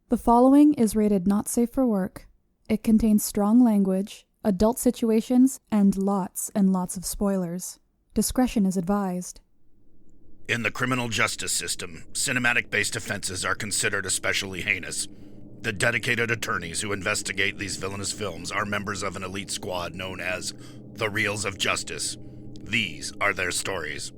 The following is rated not safe for work. It contains strong language, adult situations, and lots of spoilers. Discretion is advised. In the criminal justice system, cinematic-based offenses are considered especially heinous. The dedicated attorneys who investigate these villainous films are members of an elite squad known as the Reels of Justice. These are their stories.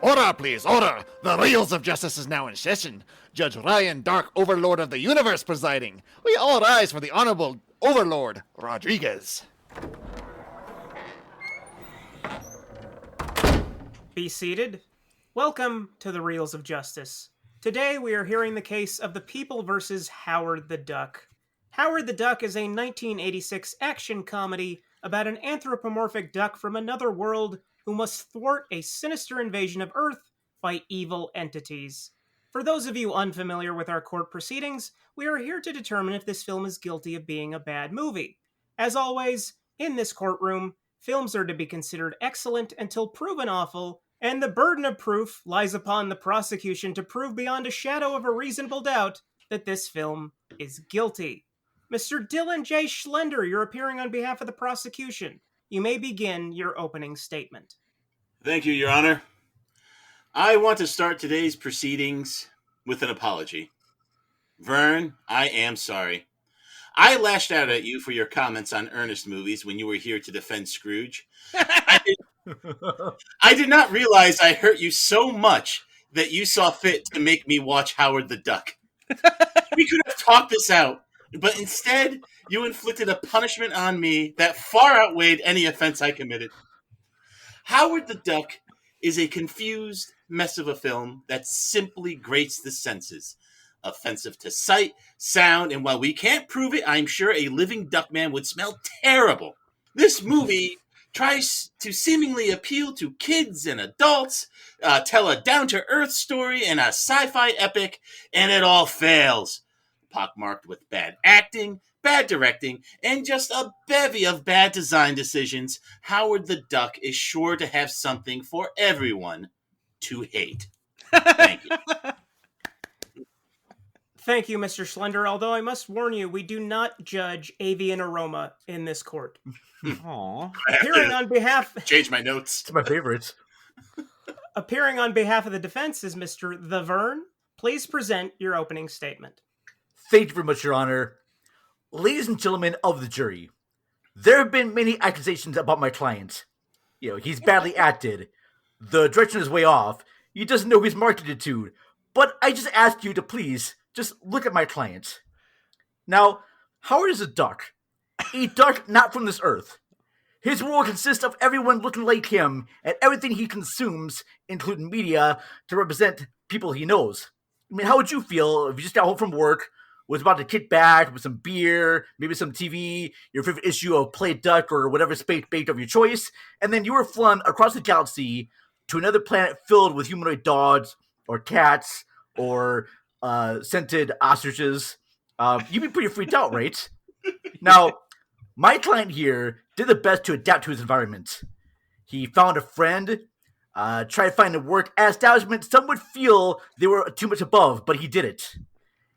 Order, please, order! The Reels of Justice is now in session. Judge Ryan, Dark Overlord of the Universe, presiding. We all rise for the Honorable Overlord, Rodriguez. Be seated. Welcome to the Reels of Justice. Today we are hearing the case of the People versus Howard the Duck. Howard the Duck is a 1986 action comedy about an anthropomorphic duck from another world who must thwart a sinister invasion of Earth by evil entities. For those of you unfamiliar with our court proceedings, we are here to determine if this film is guilty of being a bad movie. As always, in this courtroom, films are to be considered excellent until proven awful, and the burden of proof lies upon the prosecution to prove beyond a shadow of a reasonable doubt that this film is guilty. Mr. Dylan J. Schlender, you're appearing on behalf of the prosecution. You may begin your opening statement. Thank you, Your Honor. I want to start today's proceedings with an apology. Vern, I am sorry. I lashed out at you for your comments on Ernest movies when you were here to defend Scrooge. I did not realize I hurt you so much that you saw fit to make me watch Howard the Duck. We could have talked this out, but instead, you inflicted a punishment on me that far outweighed any offense I committed. Howard the Duck is a confused mess of a film that simply grates the senses. Offensive to sight, sound, and while we can't prove it, I'm sure a living duckman would smell terrible. This movie tries to seemingly appeal to kids and adults, tell a down-to-earth story and a sci-fi epic, and it all fails. Pockmarked with bad acting, bad directing, and just a bevy of bad design decisions, Howard the Duck is sure to have something for everyone to hate. Thank you. Thank you, Mr. Schlender, although I must warn you, we do not judge avian aroma in this court. Aww. Appearing on behalf... Change my notes. It's my favorites. Appearing on behalf of the defense is Mr. The Vern. Please present your opening statement. Thank you very much, Your Honor. Ladies and gentlemen of the jury, there have been many accusations about my client. He's badly acted. The direction is way off. He doesn't know who he's marketed to. But I just ask you to please just look at my client. Now, Howard is a duck not from this earth. His world consists of everyone looking like him and everything he consumes, including media, to represent people he knows. I mean, how would you feel if you just got home from work, was about to kick back with some beer, maybe some TV, your favorite issue of Play Duck or whatever space bait of your choice, and then you were flown across the galaxy to another planet filled with humanoid dogs or cats or scented ostriches? You'd be pretty freaked out, right? Now, my client here did the best to adapt to his environment. He found a friend, tried finding work at establishment some would feel they were too much above, but he did it.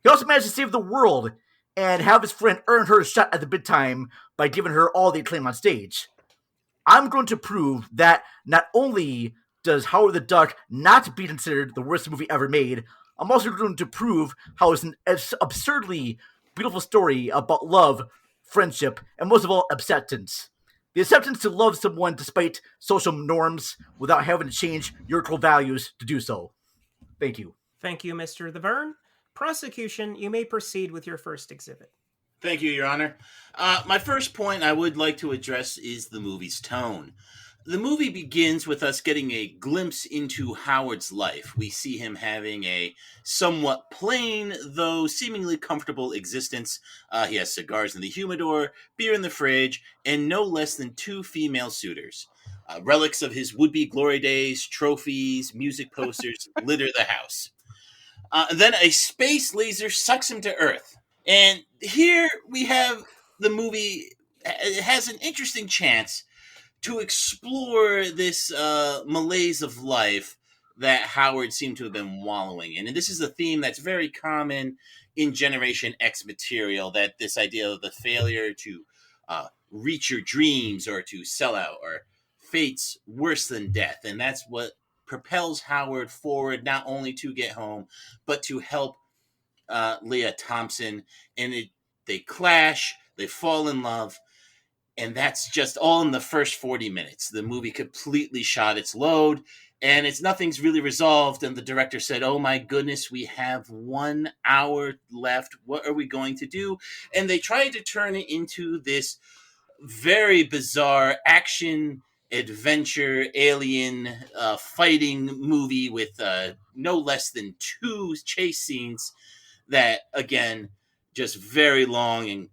He also managed to save the world and have his friend earn her shot at the big time by giving her all the acclaim on stage. I'm going to prove that not only does Howard the Duck not be considered the worst movie ever made, I'm also going to prove how it's an absurdly beautiful story about love, friendship, and most of all, acceptance. The acceptance to love someone despite social norms without having to change your core values to do so. Thank you. Thank you, Mr. The Vern. Prosecution, you may proceed with your first exhibit. Thank you, Your Honor. My first point I would like to address is the movie's tone. The movie begins with us getting a glimpse into Howard's life. We see him having a somewhat plain, though seemingly comfortable existence. He has cigars in the humidor, beer in the fridge, and no less than 2 female suitors. Relics of his would-be glory days, trophies, music posters litter the house. Then a space laser sucks him to Earth. And here we have the movie. It has an interesting chance to explore this malaise of life that Howard seemed to have been wallowing in. And this is a theme that's very common in Generation X material, that this idea of the failure to reach your dreams or to sell out or fate's worse than death. And that's what propels Howard forward, not only to get home, but to help Leah Thompson. And they clash, they fall in love, and that's just all in the first 40 minutes. The movie completely shot its load, and nothing's really resolved. And the director said, "Oh my goodness, we have 1 hour left. What are we going to do?" And they tried to turn it into this very bizarre action adventure alien fighting movie with no less than 2 chase scenes that, again, just very long and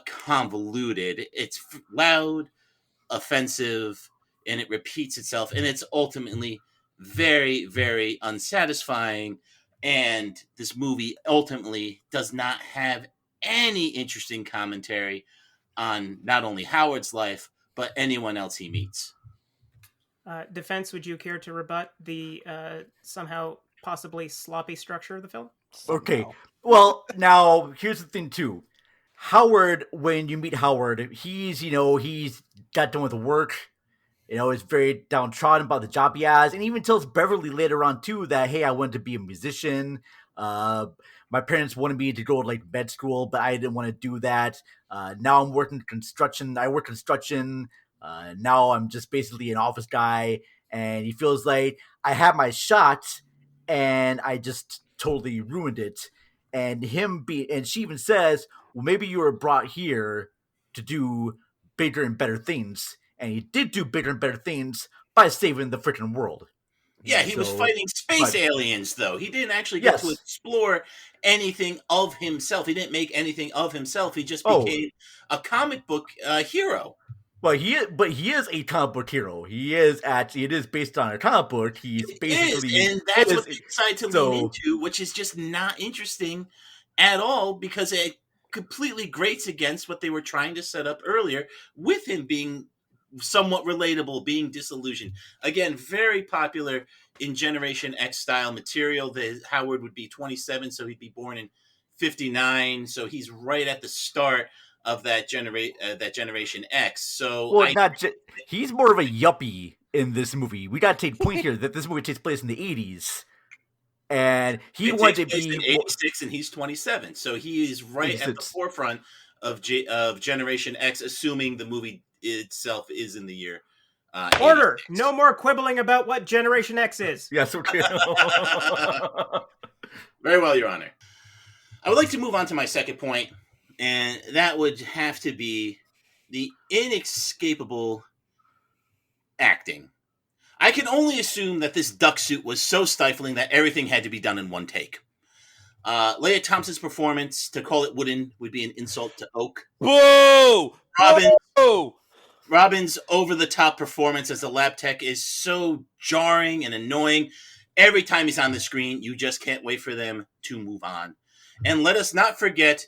convoluted. It's loud, offensive, and it repeats itself, and it's ultimately very, very unsatisfying. And this movie ultimately does not have any interesting commentary on not only Howard's life, but anyone else he meets. Defense, would you care to rebut the somehow possibly sloppy structure of the film? Okay. Well, now here's the thing too. Howard, when you meet Howard, he's got done with work, is very downtrodden about the job he has, and even tells Beverly later on too that, hey, I wanted to be a musician. My parents wanted me to go to like med school, but I didn't want to do that. Now I'm working construction. I work construction. Now I'm just basically an office guy, and he feels like I had my shot, and I just totally ruined it. And she even says, well, maybe you were brought here to do bigger and better things. And he did do bigger and better things by saving the freaking world. Yeah, he was fighting space aliens, though. He didn't actually get to explore anything of himself. He didn't make anything of himself. He just became a comic book hero. Well, he is a comic book hero. It is based on a comic book. And that's what they decide to lean into, which is just not interesting at all, because it completely grates against what they were trying to set up earlier with him being somewhat relatable, being disillusioned. Again, very popular in Generation X style material. Howard would be 27, so he'd be born in 59, so he's right at the start of that Generation X. So he's more of a yuppie in this movie. We got to take point here that this movie takes place in the 80s. And he wanted to be in 86, and he's 27. So he is right at the forefront of Generation X, assuming the movie itself is in the year. Order! 86. No more quibbling about what Generation X is. Yes, okay. Very well, Your Honor. I would like to move on to my second point, and that would have to be the inescapable acting. I can only assume that this duck suit was so stifling that everything had to be done in one take. Leah Thompson's performance, to call it wooden, would be an insult to oak. Whoa! Robin's over-the-top performance as a lab tech is so jarring and annoying. Every time he's on the screen, you just can't wait for them to move on. And let us not forget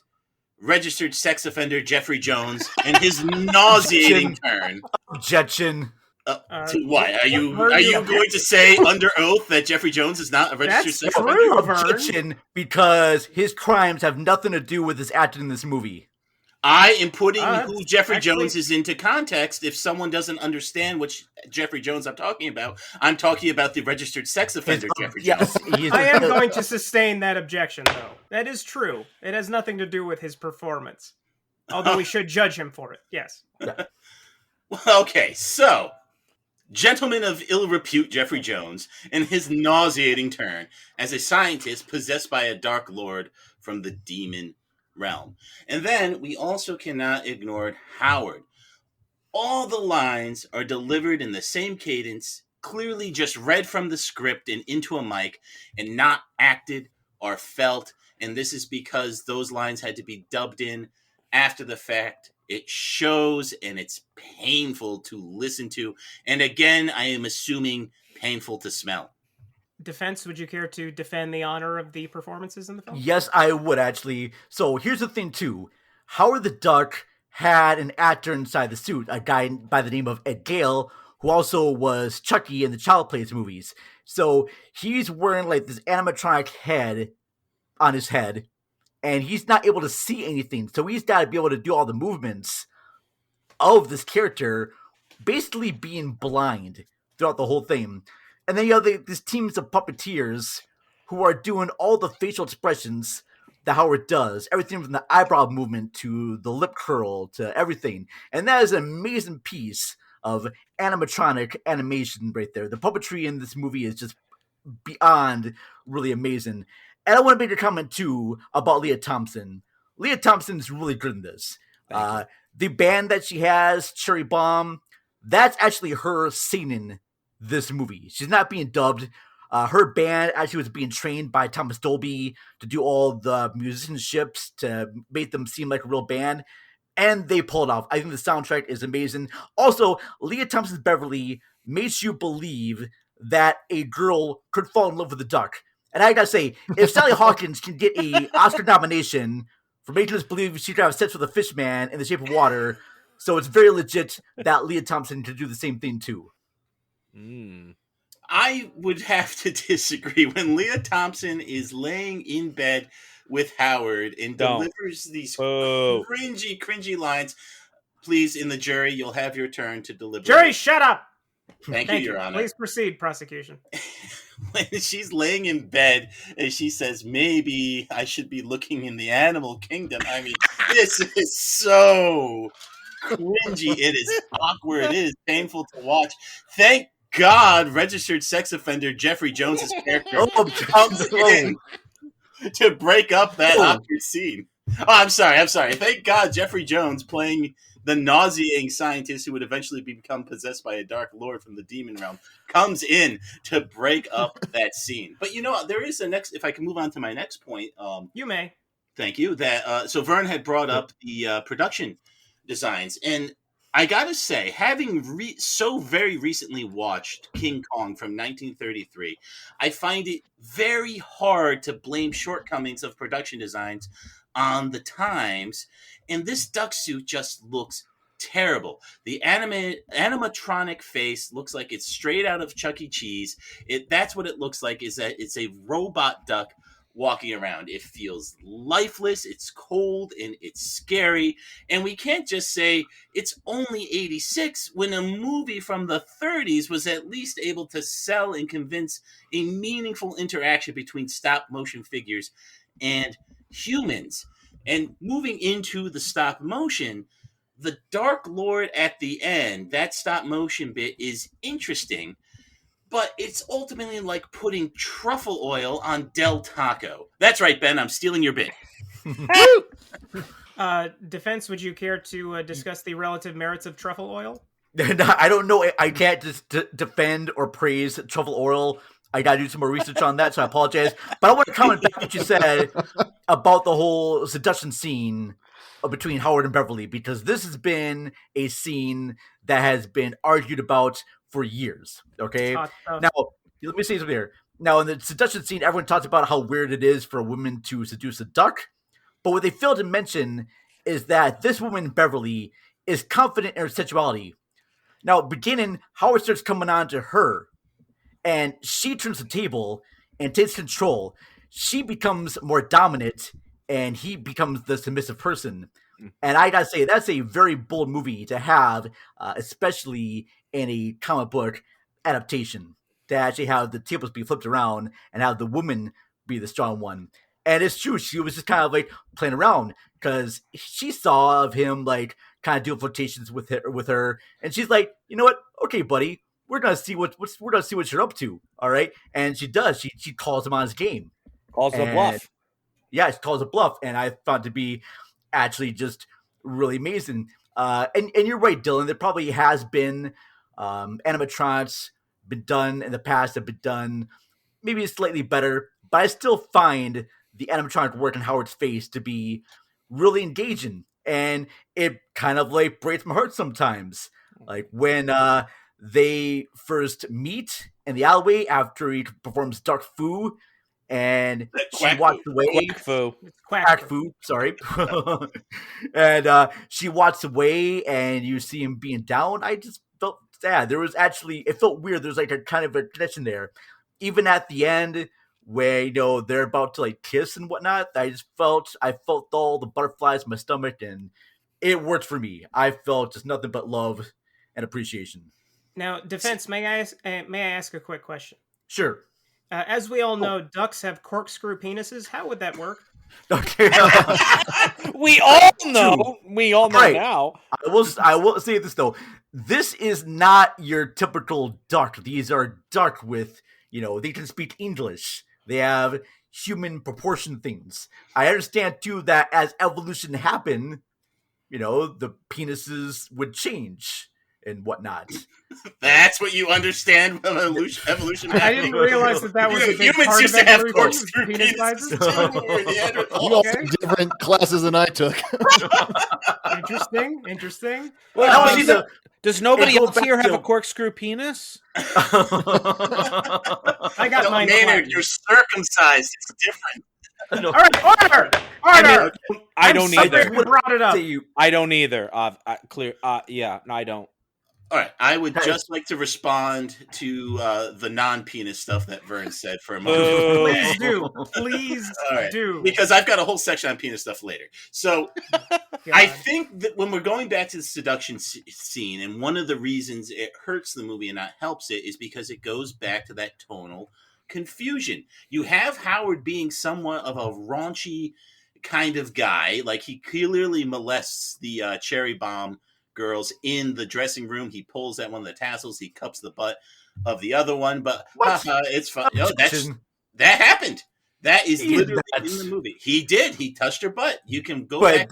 registered sex offender Jeffrey Jones and his nauseating turn. Objection. To what? Are you going to say under oath that Jeffrey Jones is not a registered sex offender? Objection, because his crimes have nothing to do with his acting in this movie. I am putting who Jeffrey Jones is into context. If someone doesn't understand which Jeffrey Jones I'm talking about the registered sex offender Jeffrey Jones. I am going to sustain that objection, though. That is true. It has nothing to do with his performance. Although we should judge him for it, yes. Well, okay, so gentleman of ill repute Jeffrey Jones and his nauseating turn as a scientist possessed by a dark lord from the demon realm. And then we also cannot ignore Howard. All the lines are delivered in the same cadence, clearly just read from the script and into a mic, and not acted or felt. And this is because those lines had to be dubbed in after the fact. It shows, and it's painful to listen to. And again, I am assuming painful to smell. Defense, would you care to defend the honor of the performances in the film? Yes, I would actually. So here's the thing too. Howard the Duck had an actor inside the suit, a guy by the name of Ed Gale, who also was Chucky in the Child Plays movies. So he's wearing like this animatronic head on his head, and he's not able to see anything. So he's got to be able to do all the movements of this character, basically being blind throughout the whole thing. And then you have this teams of puppeteers who are doing all the facial expressions that Howard does. Everything from the eyebrow movement to the lip curl to everything. And that is an amazing piece of animatronic animation right there. The puppetry in this movie is just beyond really amazing. And I want to make a comment too about Leah Thompson. Leah Thompson is really good in this. The band that she has, Cherry Bomb, that's actually her singing this movie. She's not being dubbed. Her band actually was being trained by Thomas Dolby to do all the musicianships to make them seem like a real band, and they pulled off. I think the soundtrack is amazing. Also, Leah Thompson's Beverly makes you believe that a girl could fall in love with a duck. And I gotta say, if Sally Hawkins can get an Oscar nomination for making us believe she could have sex with a fish man in the shape of water, so it's very legit that Leah Thompson could do the same thing too. I would have to disagree. When Leah Thompson is laying in bed with Howard and delivers these cringy lines, please, in the jury, you'll have your turn to deliver. Jury, shut up! Thank you, Your Honor. Please proceed, prosecution. When she's laying in bed and she says, maybe I should be looking in the animal kingdom. I mean, this is so cringy. It is awkward. It is painful to watch. Thank God registered sex offender Jeffrey Jones's character comes in to break up that awkward scene. Oh, I'm sorry. Thank God Jeffrey Jones, playing the nauseating scientist who would eventually become possessed by a dark lord from the demon realm, comes in to break up that scene. But there is a next, if I can move on to my next point. You may. Thank you. So Vern had brought up the production designs, and I gotta say, having so very recently watched King Kong from 1933, I find it very hard to blame shortcomings of production designs on the times, and this duck suit just looks terrible. The animatronic face looks like it's straight out of Chuck E. Cheese. That's what it looks like, is that it's a robot duck walking around. It feels lifeless, it's cold, and it's scary. And we can't just say it's only 86 when a movie from the 30s was at least able to sell and convince a meaningful interaction between stop motion figures and humans. And moving into the stop motion, the Dark Lord at the end, that stop motion bit is interesting, but it's ultimately like putting truffle oil on Del Taco. That's right, Ben, I'm stealing your bit. Defense, would you care to discuss the relative merits of truffle oil? I don't know. I can't just defend or praise truffle oil. I gotta do some more research on that, so I apologize. But I want to comment back what you said about the whole seduction scene between Howard and Beverly, because this has been a scene that has been argued about for years. Okay, now let me say something here. Now, in the seduction scene, everyone talks about how weird it is for a woman to seduce a duck, but what they fail to mention is that this woman, Beverly, is confident in her sexuality. Now, beginning, Howard starts coming on to her, and she turns the table and takes control. She becomes more dominant, and he becomes the submissive person. And I gotta say, that's a very bold movie to have, especially in a comic book adaptation, to actually have the tables be flipped around and have the woman be the strong one. And it's true, she was just kind of like playing around because she saw of him like kind of doing flirtations with her, and she's like, you know what? Okay, buddy, we're gonna see what you're up to. All right, and she does. She calls him on his game. Calls it a bluff. Yeah, she calls a bluff, and I found it to be actually just really amazing. And you're right, Dylan. There probably has been animatronics been done in the past, have been done maybe slightly better, but I still find the animatronic work in Howard's face to be really engaging, and it kind of like breaks my heart sometimes. Like when they first meet in the alleyway after he performs Dark Fu, and she Quack walks Fu. away. Quack Fu. Quack Fu, sorry. And she walks away, and you see him being down. I just felt sad. It felt weird. There's like a kind of a connection there. Even at the end, where they're about to like kiss and whatnot, I felt all the butterflies in my stomach, and it worked for me. I felt just nothing but love and appreciation. Now, Defense, may I ask a quick question? Sure. As we all know, ducks have corkscrew penises. How would that work? Okay. We all know. We all know Right. now. I will say this though. This is not your typical duck. These are duck with, they can speak English. They have human proportion things. I understand too that as evolution happened, the penises would change and whatnot. That's what you understand from evolution. I didn't realize that was a big Humans part used of to have evolution, corkscrew penis penises sizes. too. We're Neanderthals. You all Okay. took different classes than I took. Interesting. Well, that was either Does nobody Hey, go else here back have to- a corkscrew penis? I got No, mine. Maynard, flattened. you're circumcised. It's different. All right, order. I don't I'm sorry either. we brought it up. say you. I don't either. Clear. Yeah, no, I don't. All right, I would Hey. just like to respond to the non-penis stuff that Vern said for a moment. Boo. Please do. Please All right. do. Because I've got a whole section on penis stuff later. So I think that when we're going back to the seduction scene, and one of the reasons it hurts the movie and not helps it is because it goes back to that tonal confusion. You have Howard being somewhat of a raunchy kind of guy. Like, he clearly molests the cherry bomb girls in the dressing room. He pulls at one of the tassels. He cups the butt of the other one. But it's fun. That happened. That is literally in the movie. He did. He touched her butt. You can go back.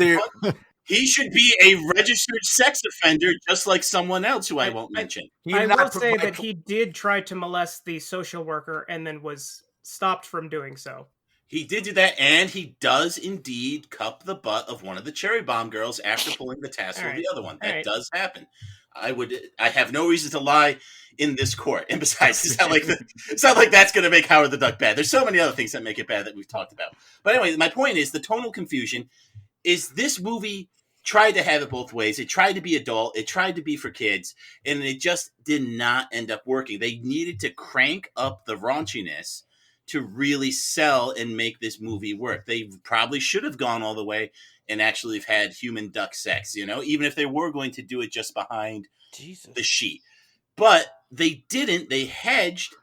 He should be a registered sex offender, just like someone else who I won't mention. I will say that he did try to molest the social worker and then was stopped from doing so. He did do that, and he does indeed cup the butt of one of the cherry bomb girls after pulling the tassel of the other one. That does happen. I have no reason to lie in this court. And besides, it's not like that's going to make Howard the Duck bad. There's so many other things that make it bad that we've talked about. But anyway, my point is the tonal confusion is this movie tried to have it both ways. It tried to be adult. It tried to be for kids. And it just did not end up working. They needed to crank up the raunchiness to really sell and make this movie work. They probably should have gone all the way and actually have had human duck sex, even if they were going to do it just behind the sheet. But they didn't. They hedged.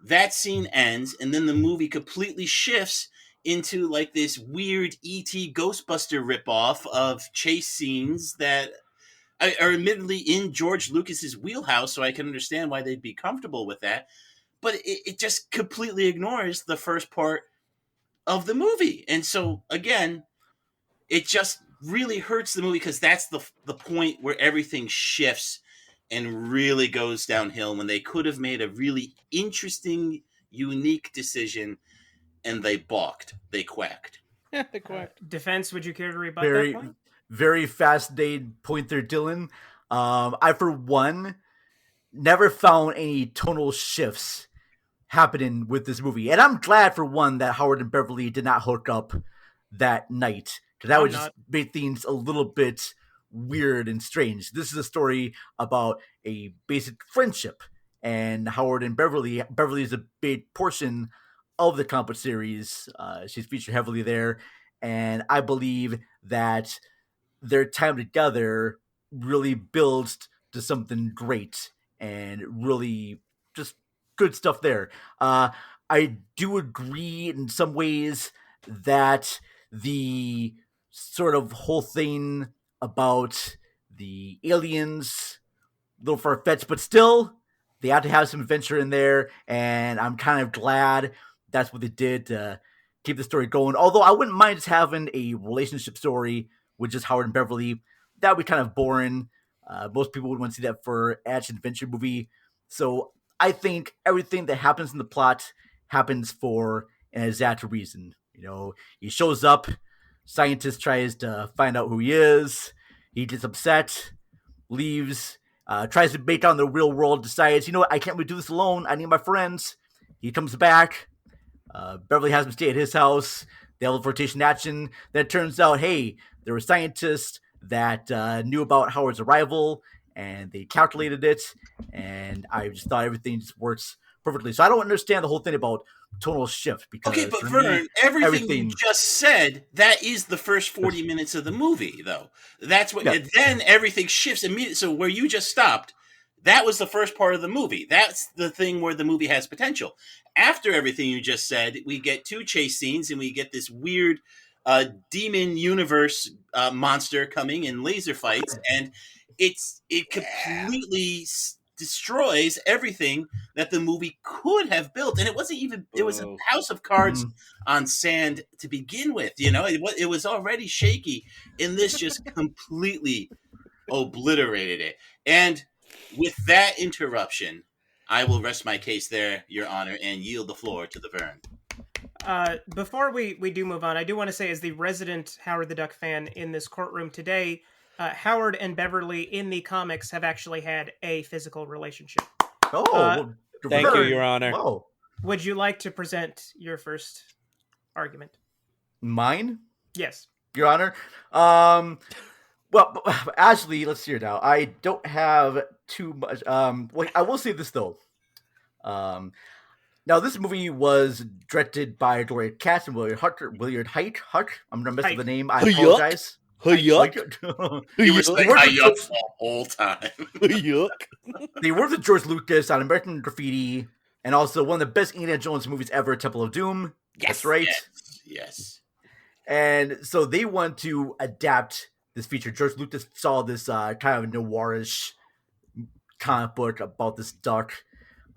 That scene ends, and then the movie completely shifts into like this weird E.T. Ghostbuster ripoff of chase scenes that are admittedly in George Lucas's wheelhouse, so I can understand why they'd be comfortable with that. But it just completely ignores the first part of the movie. And so, again, it just really hurts the movie because that's the point where everything shifts and really goes downhill when they could have made a really interesting, unique decision, and they balked. They quacked. They quacked. Defense, would you care to rebut that point? Very fascinating point there, Dylan. I, for one, never found any tonal shifts happening with this movie. And I'm glad, for one, that Howard and Beverly did not hook up that night, because that would just make things a little bit weird and strange. This is a story about a basic friendship, and Howard and Beverly is a big portion of the comic series. She's featured heavily there, and I believe that their time together really builds to something great and really just good stuff there. I do agree in some ways that the sort of whole thing about the aliens, a little far-fetched, but still, they had to have some adventure in there, and I'm kind of glad that's what they did to keep the story going. Although I wouldn't mind just having a relationship story with just Howard and Beverly. That would be kind of boring. Most people would want to see that for an action-adventure movie. So I think everything that happens in the plot happens for an exact reason. He shows up, scientist tries to find out who he is, he gets upset, leaves, tries to make on the real world, decides, you know what, I can't really do this alone. I need my friends. He comes back. Beverly has him stay at his house. They have a flirtation action. Then it turns out, hey, there were scientists that knew about Howard's arrival, and they calculated it, and I just thought everything just works perfectly. So I don't understand the whole thing about tonal shift. Because okay, but for Vern, me, everything you just said, that is the first 40 minutes of the movie, though. That's what, and then everything shifts immediately. So where you just stopped, that was the first part of the movie. That's the thing where the movie has potential. After everything you just said, we get 2 chase scenes, and we get this weird demon universe monster coming in laser fights, and it completely destroys everything that the movie could have built. And it wasn't even, it was a house of cards on sand to begin with. You know, it was already shaky, and this just completely obliterated it. And with that interruption, I will rest my case there, Your Honor, and yield the floor to the Vern. Before we do move on, I do want to say, as the resident Howard the Duck fan in this courtroom today, Howard and Beverly in the comics have actually had a physical relationship. Thank you, Your Honor. Whoa. Would you like to present your first argument? Mine? Yes. Your Honor? Well, actually, let's hear it now. I don't have too much. Well, I will say this, though. Now, this movie was directed by Gloria Katz and Willard Height. I'm going to mess up the name. I apologize. You were saying yuck the whole time. They worked with George Lucas on American Graffiti, and also one of the best Indiana Jones movies ever, Temple of Doom. Yes, that's right. Yes. And so they want to adapt this feature. George Lucas saw this kind of noirish comic book about this duck,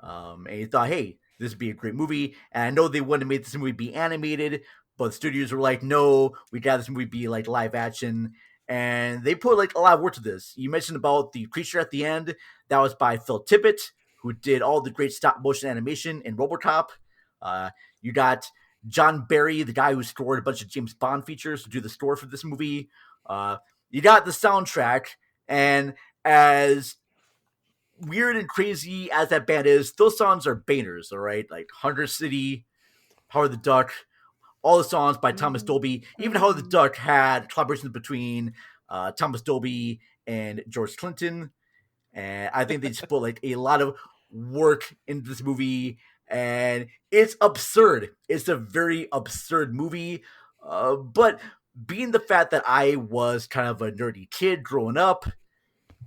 and he thought, hey, this would be a great movie. And I know they wanted to make this movie be animated, but the studios were like, no, we got this movie be like live action. And they put like a lot of work to this. You mentioned about the creature at the end. That was by Phil Tippett, who did all the great stop motion animation in RoboCop. You got John Barry, the guy who scored a bunch of James Bond features, to do the score for this movie. You got the soundtrack, and as weird and crazy as that band is, those songs are bangers, all right? Like Hunger City, Howard the Duck, all the songs by Thomas Dolby. Even Howard the Duck had collaborations between Thomas Dolby and George Clinton. And I think they just put like a lot of work into this movie, and it's absurd. It's a very absurd movie. But being the fact that I was kind of a nerdy kid growing up,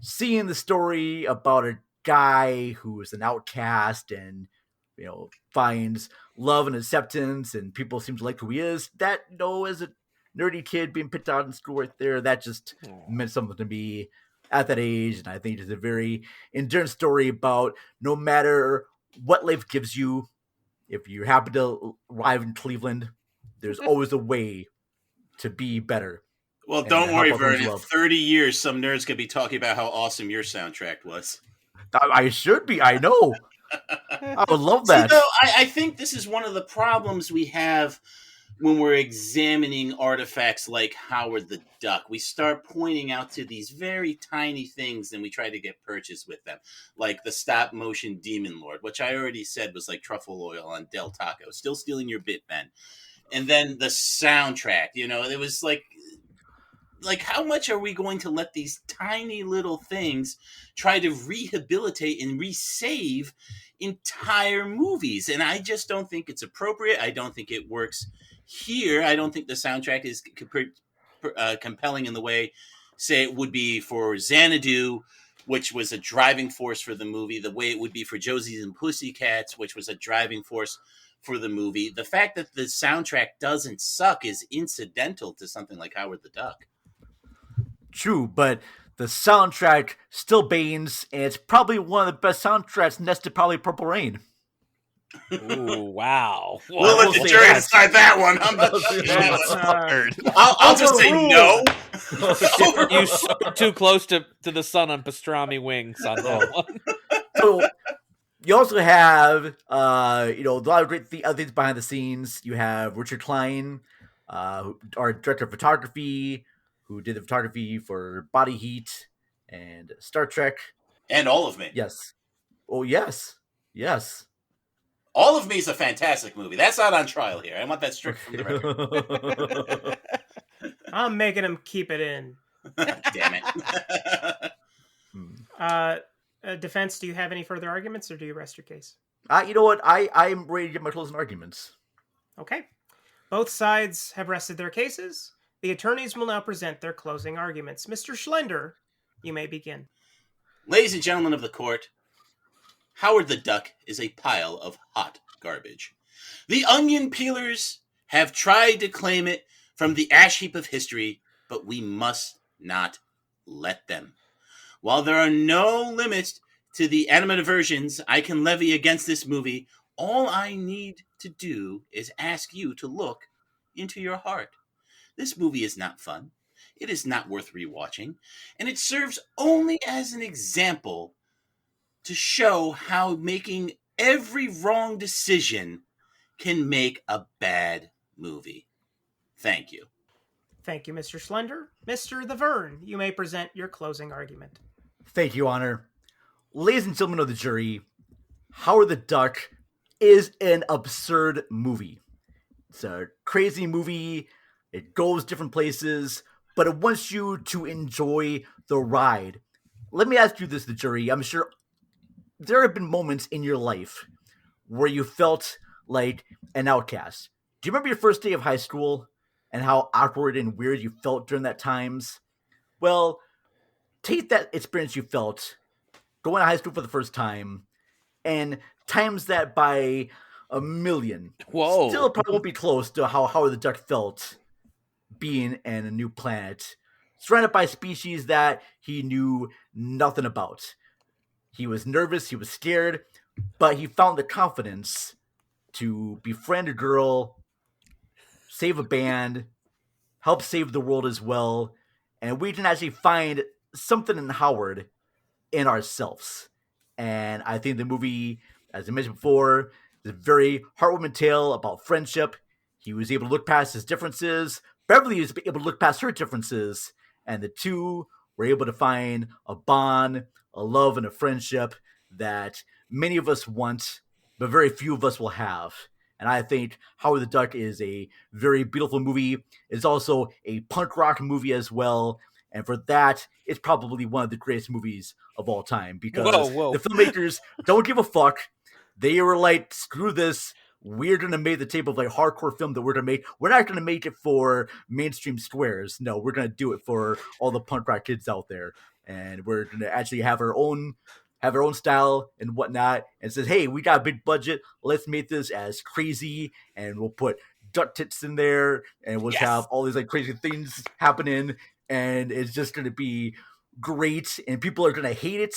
seeing the story about a guy who is an outcast and, you know, finds love and acceptance, and people seem to like who he is, that, you know, as a nerdy kid being picked out in school right there, that just meant something to me at that age. And I think it's a very enduring story about no matter what life gives you, if you happen to arrive in Cleveland, there's always a way to be better. Well, don't worry, Vern. In 30 years, some nerds could be talking about how awesome your soundtrack was. I should be. I know. I would love that. See, though, I think this is one of the problems we have when we're examining artifacts like Howard the Duck. We start pointing out to these very tiny things, and we try to get purchased with them. Like the stop-motion Demon Lord, which I already said was like truffle oil on Del Taco. Still stealing your bit, Ben. And then the soundtrack, you know, it was like how much are we going to let these tiny little things try to rehabilitate and resave entire movies? And I just don't think it's appropriate. I don't think it works here. I don't think the soundtrack is compelling in the way, say, it would be for Xanadu, which was a driving force for the movie, the way it would be for Josies and Pussycats, which was a driving force for the movie. The fact that the soundtrack doesn't suck is incidental to something like Howard the Duck. True, but the soundtrack still bangs, and it's probably one of the best soundtracks next to probably Purple Rain. Ooh, wow. We'll let the jury decide that one. I'm not sure. I'll just say no. You stuck too close to the sun on pastrami wings on that one. So, you also have, a lot of great other things behind the scenes. You have Richard Klein, our director of photography, who did the photography for Body Heat and Star Trek. And All of Me. Yes. Oh, yes. Yes. All of Me is a fantastic movie. That's not on trial here. I want that strict from the record. I'm making him keep it in. Damn it. Defense, do you have any further arguments, or do you rest your case? You know what? I'm ready to get my closing arguments. Okay. Both sides have rested their cases. The attorneys will now present their closing arguments. Mr. Schlender, you may begin. Ladies and gentlemen of the court, Howard the Duck is a pile of hot garbage. The onion peelers have tried to claim it from the ash heap of history, but we must not let them. While there are no limits to the animadversions I can levy against this movie, all I need to do is ask you to look into your heart. This movie is not fun. It is not worth rewatching, and it serves only as an example to show how making every wrong decision can make a bad movie. Thank you. Thank you, Mr. Schlender. Mr. The Vern, you may present your closing argument. Thank you, Honor. Ladies and gentlemen of the jury, Howard the Duck is an absurd movie. It's a crazy movie. It goes different places, but it wants you to enjoy the ride. Let me ask you this, the jury. I'm sure there have been moments in your life where you felt like an outcast. Do you remember your first day of high school and how awkward and weird you felt during that times? Well, take that experience you felt going to high school for the first time and times that by a million. Whoa. Still probably won't be close to how Howard the Duck felt being in a new planet, surrounded by species that he knew nothing about. He was nervous, he was scared, but he found the confidence to befriend a girl, save a band, help save the world as well, and we can actually find something in Howard in ourselves. And I think the movie, as I mentioned before, is a very heartwarming tale about friendship. He was able to look past his differences. Beverly was able to look past her differences, and the two were able to find a bond, a love, and a friendship that many of us want, but very few of us will have. And I think Howard the Duck is a very beautiful movie. It's also a punk rock movie as well. And for that, it's probably one of the greatest movies of all time because the filmmakers don't give a fuck. They were like, screw this. We're going to make the type of like hardcore film that we're going to make. We're not going to make it for mainstream squares. No, we're going to do it for all the punk rock kids out there. And we're going to actually have our own style and whatnot. And says, hey, we got a big budget. Let's make this as crazy. And we'll put duck tits in there. And we'll have all these like crazy things happening. And it's just going to be great. And people are going to hate it.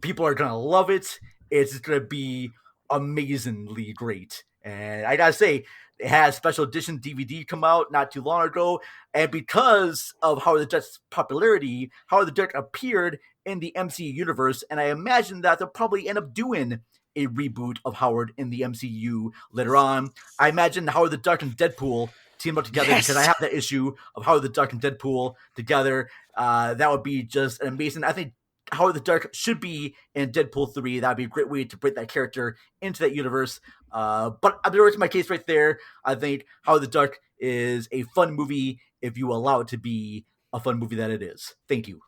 People are going to love it. It's just going to be amazingly great. And I gotta say, it had a special edition DVD come out not too long ago, and because of Howard the Duck's popularity, Howard the Duck appeared in the MCU universe, and I imagine that they'll probably end up doing a reboot of Howard in the MCU later on. I imagine Howard the Duck and Deadpool team up together because I have that issue of Howard the Duck and Deadpool together. That would be just amazing. I think Howard the Duck should be in Deadpool 3. That would be a great way to bring that character into that universe. But I'm going to my case right there. I think Howard the Duck is a fun movie if you allow it to be a fun movie that it is. Thank you.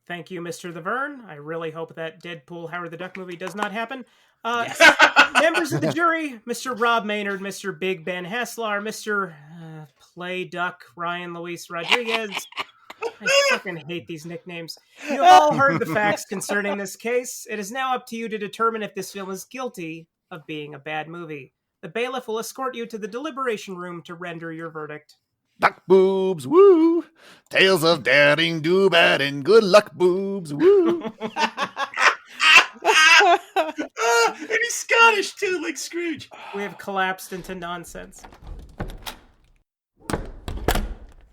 Thank you, Mr. The Vern. I really hope that Deadpool Howard the Duck movie does not happen. Members of the jury, Mr. Robb Maynard, Mr. Big Ben Haslar, Mr. Play Duck Ryan Luis Rodriguez. I fucking hate these nicknames. You have all heard the facts concerning this case. It is now up to you to determine if this film is guilty of being a bad movie. The bailiff will escort you to the deliberation room to render your verdict. Duck boobs, woo! Tales of daring, do bad, and good luck boobs, woo! And he's Scottish too, like Scrooge. We have collapsed into nonsense.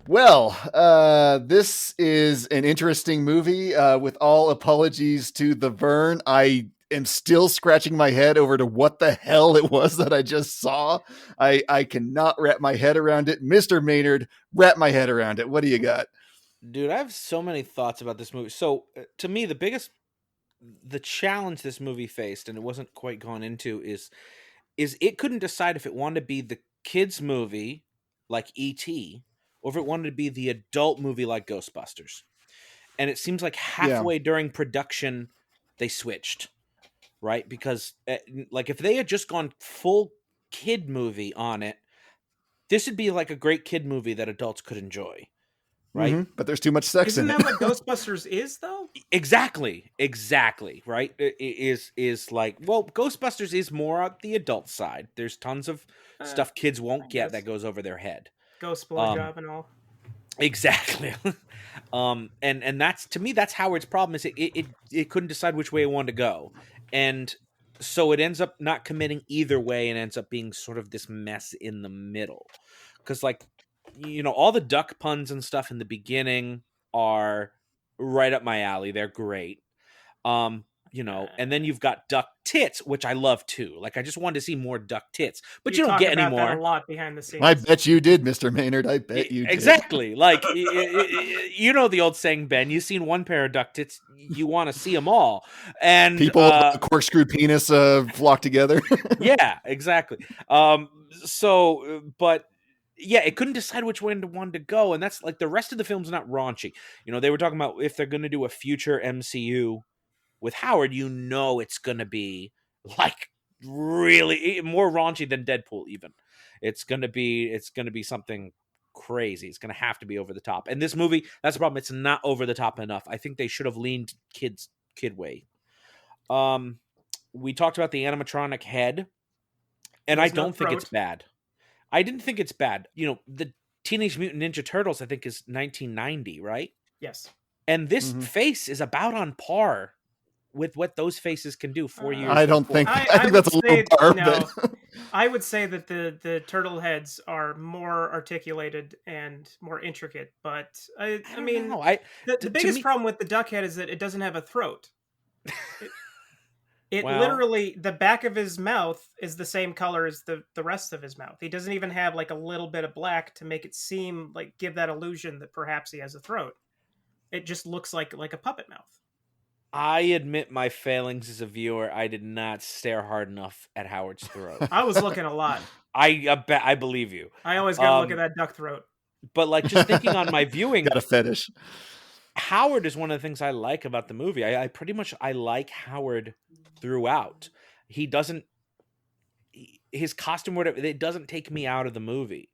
Well, this is an interesting movie. With all apologies to the Vern, I am still scratching my head over to what the hell it was that I just saw. I cannot wrap my head around it. Mr. Maynard, wrap my head around it. What do you got? Dude, I have so many thoughts about this movie. So, to me, the biggest the challenge this movie faced, and it wasn't quite gone into, is it couldn't decide if it wanted to be the kids movie like E.T. or if it wanted to be the adult movie like Ghostbusters. And it seems like halfway during production they switched, right? Because like if they had just gone full kid movie on it, this would be like a great kid movie that adults could enjoy. Right, but there's too much sex Isn't in that it. what Ghostbusters is, though? Exactly. Right. It is like, well, Ghostbusters is more on the adult side. There's tons of stuff kids won't get that goes over their head. Ghost blowjob and all. Exactly. And that's, to me, that's Howard's problem. Is it couldn't decide which way it wanted to go, and so it ends up not committing either way, and ends up being sort of this mess in the middle. Because like, all the duck puns and stuff in the beginning are right up my alley. They're great. And then you've got duck tits, which I love too. Like, I just wanted to see more duck tits, but you don't get any more. That a lot behind the scenes. I bet you did, Mr. Maynard. I bet you did. Exactly. Like, the old saying, Ben, you've seen one pair of duck tits, you want to see them all. And people with a corkscrew penis flock together. Yeah, exactly. But yeah, it couldn't decide which way it wanted to go. And that's like, the rest of the film's not raunchy. They were talking about if they're going to do a future MCU with Howard, it's going to be like really more raunchy than Deadpool. Even it's going to be something crazy. It's going to have to be over the top. And this movie, that's the problem. It's not over the top enough. I think they should have leaned kid way. We talked about the animatronic head, and I don't think it's bad. I didn't think it's bad. The Teenage Mutant Ninja Turtles, I think, is 1990, right? Yes. And this face is about on par with what those faces can do 4 years. I don't think. I think that's a little par. No, I would say that the turtle heads are more articulated and more intricate. But I mean, the biggest problem with the duck head is that it doesn't have a throat. It literally, the back of his mouth is the same color as the rest of his mouth. He doesn't even have like a little bit of black to make it seem like, give that illusion that perhaps he has a throat. It just looks like a puppet mouth. I admit my failings as a viewer. I did not stare hard enough at Howard's throat. I was looking a lot. I believe you. I always gotta look at that duck throat. But like, just thinking on my viewing, got a fetish. Howard is one of the things I like about the movie. I pretty much like Howard throughout. He doesn't, his costume, whatever, it doesn't take me out of the movie.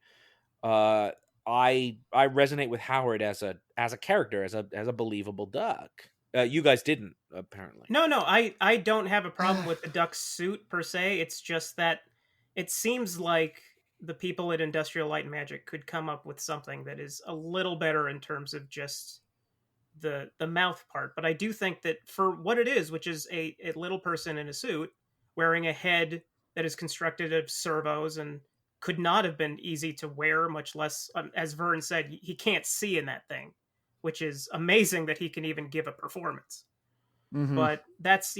I resonate with Howard as a character, as a believable duck. You guys didn't, apparently. No, I don't have a problem with the duck suit per se. It's just that it seems like the people at Industrial Light and Magic could come up with something that is a little better in terms of just the mouth part. But I do think that for what it is, which is a little person in a suit wearing a head that is constructed of servos and could not have been easy to wear, much less, as Vern said, he can't see in that thing, which is amazing that he can even give a performance. Mm-hmm. But that's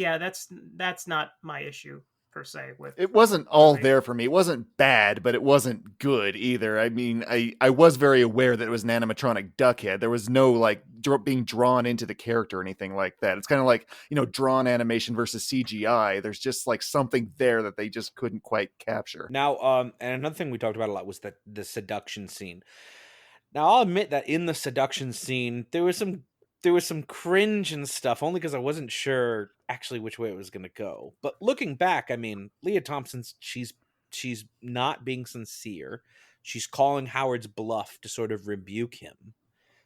not my issue per se. With it wasn't all there for me. It wasn't bad, but it wasn't good either. I mean, I was very aware that it was an animatronic duck head. There was no like being drawn into the character or anything like that. It's kind of like, drawn animation versus CGI. There's just like something there that they just couldn't quite capture. Now, and another thing we talked about a lot was the seduction scene. Now, I'll admit that in the seduction scene, there was some cringe and stuff, only because I wasn't sure actually which way it was going to go. But looking back, I mean, Leah Thompson's, she's not being sincere. She's calling Howard's bluff to sort of rebuke him.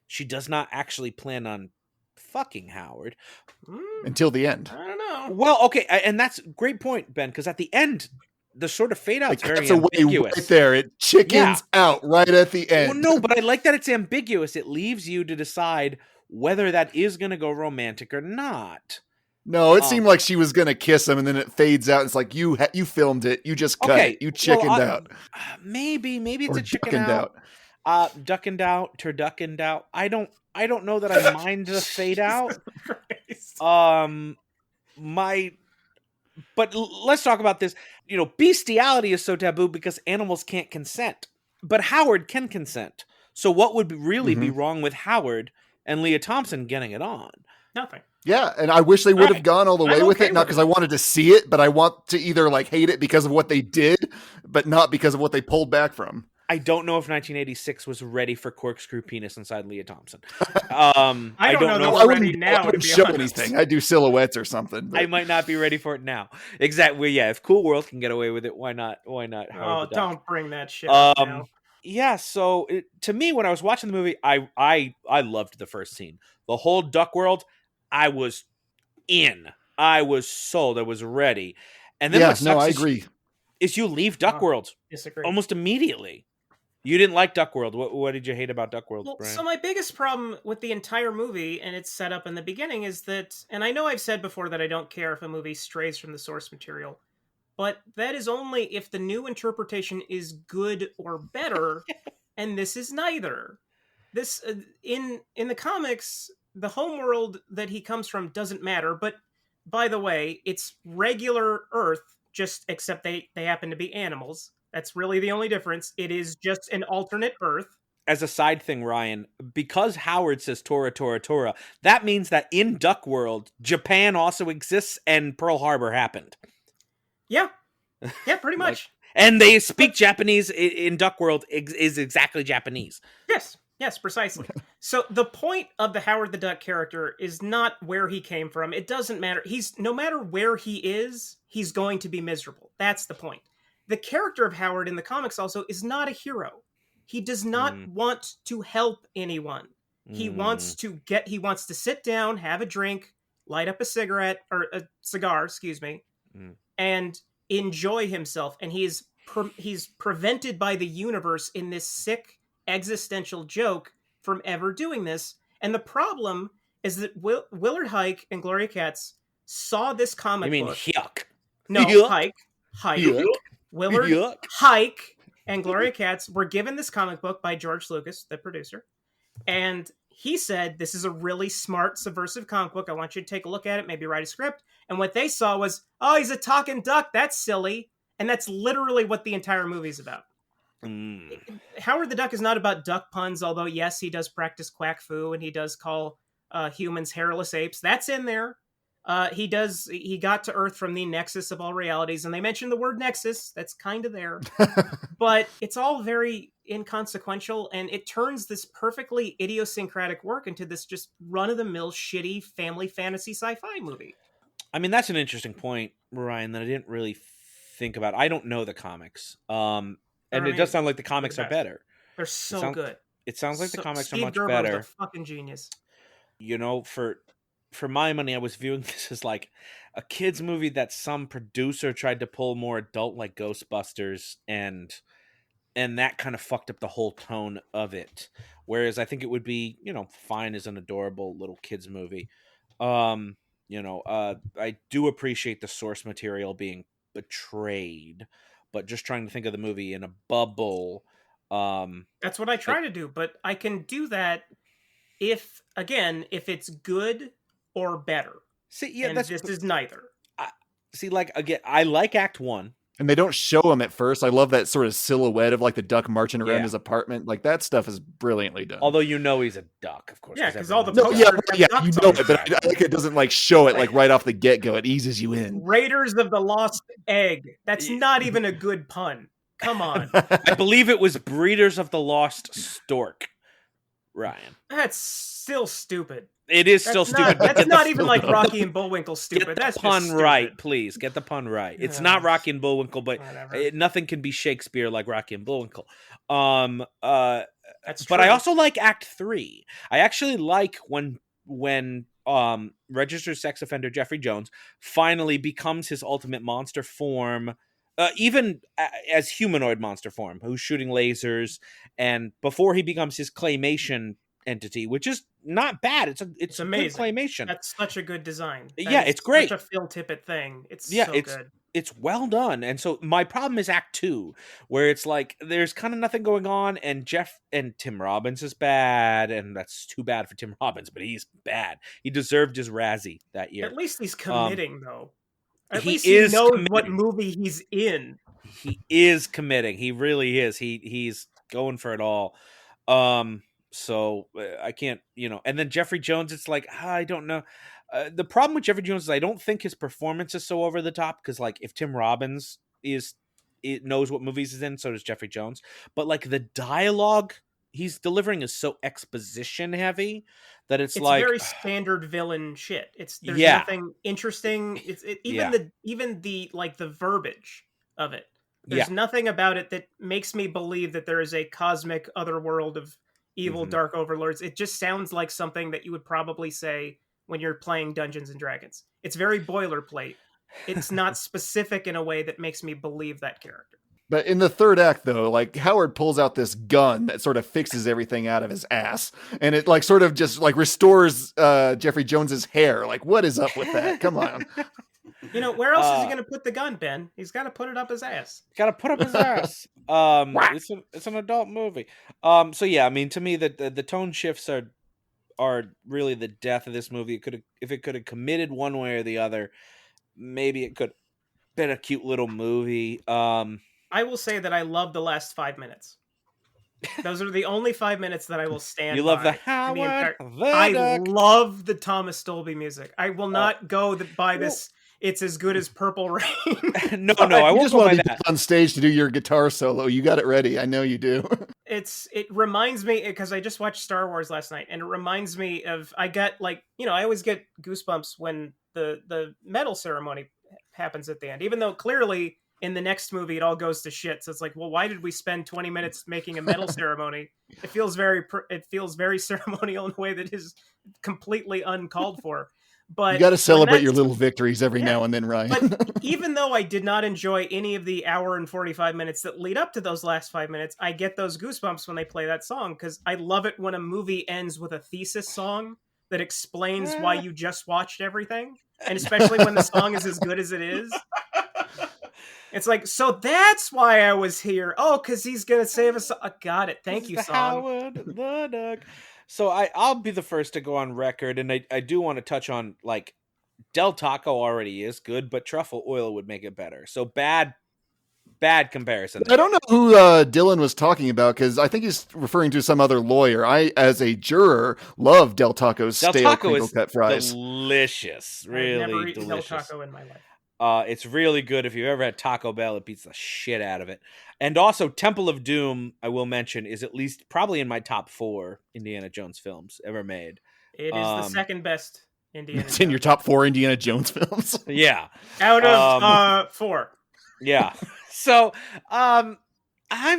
She does not actually plan on fucking Howard. Until the end. I don't know. Well, okay, and that's a great point, Ben, because at the end, the sort of fade out's very ambiguous. Right there, it chickens out right at the end. Well, no, but I like that it's ambiguous. It leaves you to decide whether that is going to go romantic or not. No, it seemed like she was going to kiss him, and then it fades out. It's like, you filmed it. You just cut it. You chickened out. Maybe it's or a chicken out. Duckened out, turduckened out. I don't know that I mind the fade out. But let's talk about this. Bestiality is so taboo because animals can't consent, but Howard can consent. So what would really be wrong with Howard and Leah Thompson getting it on? Nothing. Yeah, and I wish they would have Right. gone all the way I'm with okay it, not with because it. I wanted to see it, but I want to either like hate it because of what they did, but not because of what they pulled back from. I don't know if 1986 was ready for corkscrew penis inside Leah Thompson. I don't know that we're ready now, I wouldn't to be show honest. anything. I do silhouettes or something. But I might not be ready for it now. Exactly. Yeah, if Cool World can get away with it, why not? Why not? Oh, Howard the Duck? don't bring that shit up now. Yeah. So to me, when I was watching the movie, I loved the first scene. The whole Duck World, I was in. I was sold. I was ready. And then what sucks I agree. is you leave Duck World Disagree. almost immediately. You didn't like Duck World. What did you hate about Duck World, Well, Brian? so my biggest problem with the entire movie and its setup in the beginning is that, and I know I've said before that I don't care if a movie strays from the source material, but that is only if the new interpretation is good or better, and this is neither. This in the comics, the homeworld that he comes from doesn't matter, but by the way, it's regular Earth, just except they happen to be animals. That's really the only difference. It is just an alternate Earth. As a side thing, Ryan, because Howard says Tora, Tora, Tora, that means that in Duck World, Japan also exists and Pearl Harbor happened. Yeah. Yeah, pretty much. And they speak Japanese in Duck World is exactly Japanese. Yes, precisely. So the point of the Howard the Duck character is not where he came from. It doesn't matter. No matter where he is, he's going to be miserable. That's the point. The character of Howard in the comics also is not a hero. He does not want to help anyone. He wants to sit down, have a drink, light up a cigar, and enjoy himself. And he's prevented by the universe in this sick existential joke from ever doing this. And the problem is that Willard Hike and Gloria Katz saw this comic book. Yuck. No, Yuck. Hike. Yuck. Willard Yuck. Hike and Gloria Katz were given this comic book by George Lucas, the producer. And he said, this is a really smart, subversive comic book. I want you to take a look at it, maybe write a script. And what they saw was, oh, he's a talking duck. That's silly. And that's literally what the entire movie's about. Howard the Duck is not about duck puns, although, yes, he does practice quack foo and he does call humans hairless apes. That's in there. He got to Earth from the nexus of all realities, and they mentioned the word nexus. That's kind of there. But it's all very inconsequential, and it turns this perfectly idiosyncratic work into this just run-of-the-mill shitty family fantasy sci-fi movie. I mean, that's an interesting point, Ryan, that I didn't really think about. I don't know the comics. And it does sound like the comics are better. They're so good. It sounds like the comics are Steve much Gerber better. is a fucking genius. You know, for my money, I was viewing this as like a kid's movie that some producer tried to pull more adult, like Ghostbusters, and that kind of fucked up the whole tone of it. Whereas I think it would be, fine as an adorable little kids movie. I do appreciate the source material being betrayed, but just trying to think of the movie in a bubble. That's what I try to do, but I can do that if it's good or better. This is neither. I like Act 1. And they don't show him at first. I love that sort of silhouette of like the duck marching around his apartment. Like that stuff is brilliantly done. Although he's a duck, of course. Yeah, because all the but I think it doesn't like show it like right off the get go. It eases you in. Raiders of the Lost Egg. That's not even a good pun. Come on. I believe it was Breeders of the Lost Stork. Ryan. That's still stupid. It is still stupid. That's not even like Rocky and Bullwinkle stupid. That's the pun just stupid. right, please. Get the pun right. It's not Rocky and Bullwinkle, but nothing can be Shakespeare like Rocky and Bullwinkle. That's true. But I also like Act 3. I actually like when registered sex offender Jeffrey Jones finally becomes his ultimate monster form. Even as humanoid monster form, who's shooting lasers, and before he becomes his claymation entity, which is not bad. It's amazing claymation. That's such a good design. It's great. Such a Phil Tippett thing. It's good. It's well done. And so my problem is Act 2, where it's like there's kind of nothing going on, and Tim Robbins is bad, and that's too bad for Tim Robbins, but he's bad. He deserved his Razzie that year. At least he's committing, though. At least he knows committing. What movie he's in. He is committing. He really is. He's going for it all. So I can't, and then Jeffrey Jones, it's like, I don't know. The problem with Jeffrey Jones is I don't think his performance is so over the top, because like if Tim Robbins knows what movies he's in, so does Jeffrey Jones. But like the dialogue he's delivering is so exposition heavy that it's like very standard villain shit. There's Yeah. nothing interesting. Even the like the verbiage of it. There's nothing about it that makes me believe that there is a cosmic other world of evil dark overlords. It just sounds like something that you would probably say when you're playing Dungeons and Dragons. It's very boilerplate. It's not specific in a way that makes me believe that character. But in the third act, though, like Howard pulls out this gun that sort of fixes everything out of his ass, and it like sort of just like restores Jeffrey Jones's hair. Like, what is up with that? Come on. Where else is he going to put the gun, Ben? He's got to put it up his ass. Got to put up his ass. It's an adult movie. So yeah, I mean, to me, the tone shifts are really the death of this movie. If it could have committed one way or the other, maybe it could have been a cute little movie. I will say that I love the last 5 minutes. Those are the only 5 minutes that I will stand. You love by the Howard. I love the Thomas Dolby music. I will not go by this. It's as good as Purple Rain. No, I won't just go want by to that. be on stage to do your guitar solo. You got it ready. I know you do. It reminds me, because I just watched Star Wars last night, and it reminds me of, I got like, I always get goosebumps when the medal ceremony happens at the end, even though clearly in the next movie it all goes to shit. So it's like, well, why did we spend 20 minutes making a medal ceremony? It feels very ceremonial in a way that is completely uncalled for. But you got to celebrate your little victories every now and then, Ryan. But even though I did not enjoy any of the hour and 45 minutes that lead up to those last 5 minutes, I get those goosebumps when they play that song, because I love it when a movie ends with a thesis song that explains why you just watched everything. And especially when the song is as good as it is. It's like, so that's why I was here. Oh, because he's going to save us. Got it. Thank you, song. Howard the Duck. So I'll be the first to go on record, and I do want to touch on, like, Del Taco already is good, but truffle oil would make it better. So bad comparison there. I don't know who Dylan was talking about, because I think he's referring to some other lawyer. I, as a juror, love Del Taco's stale crinkle cut fries. Delicious. Really I've never eaten delicious. Del Taco in my life. It's really good. If you've ever had Taco Bell, it beats the shit out of it. And also, Temple of Doom, I will mention, is at least probably in my top 4 Indiana Jones films ever made. It is the second best Indiana Jones. It's in your top 4 Indiana Jones films. Yeah. Out of 4. Yeah. So, I'm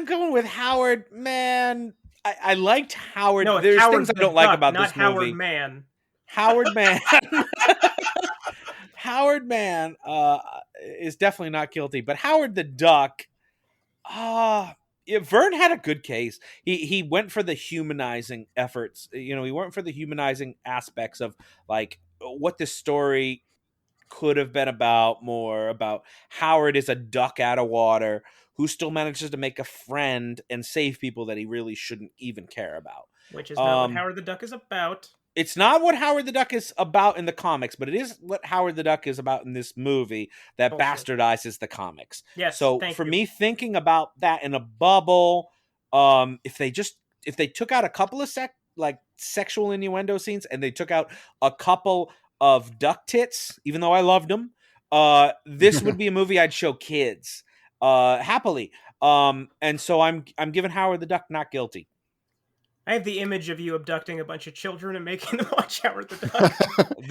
going with Howard. Man, I liked Howard. No, there's Howard things I don't like about this movie. Not Howard Man. Howard Man. Howard Man is definitely not guilty, but Howard the Duck, Vern had a good case. He went for the humanizing efforts. He went for the humanizing aspects of, like, what this story could have been about, more about Howard is a duck out of water who still manages to make a friend and save people that he really shouldn't even care about. Which is not what Howard the Duck is about. It's not what Howard the Duck is about in the comics, but it is what Howard the Duck is about in this movie that bastardizes the comics. Yes. So for me, thinking about that in a bubble, if they took out a couple of sexual innuendo scenes, and they took out a couple of duck tits, even though I loved them, this would be a movie I'd show kids happily. And so I'm giving Howard the Duck not guilty. I have the image of you abducting a bunch of children and making them watch Howard the Duck.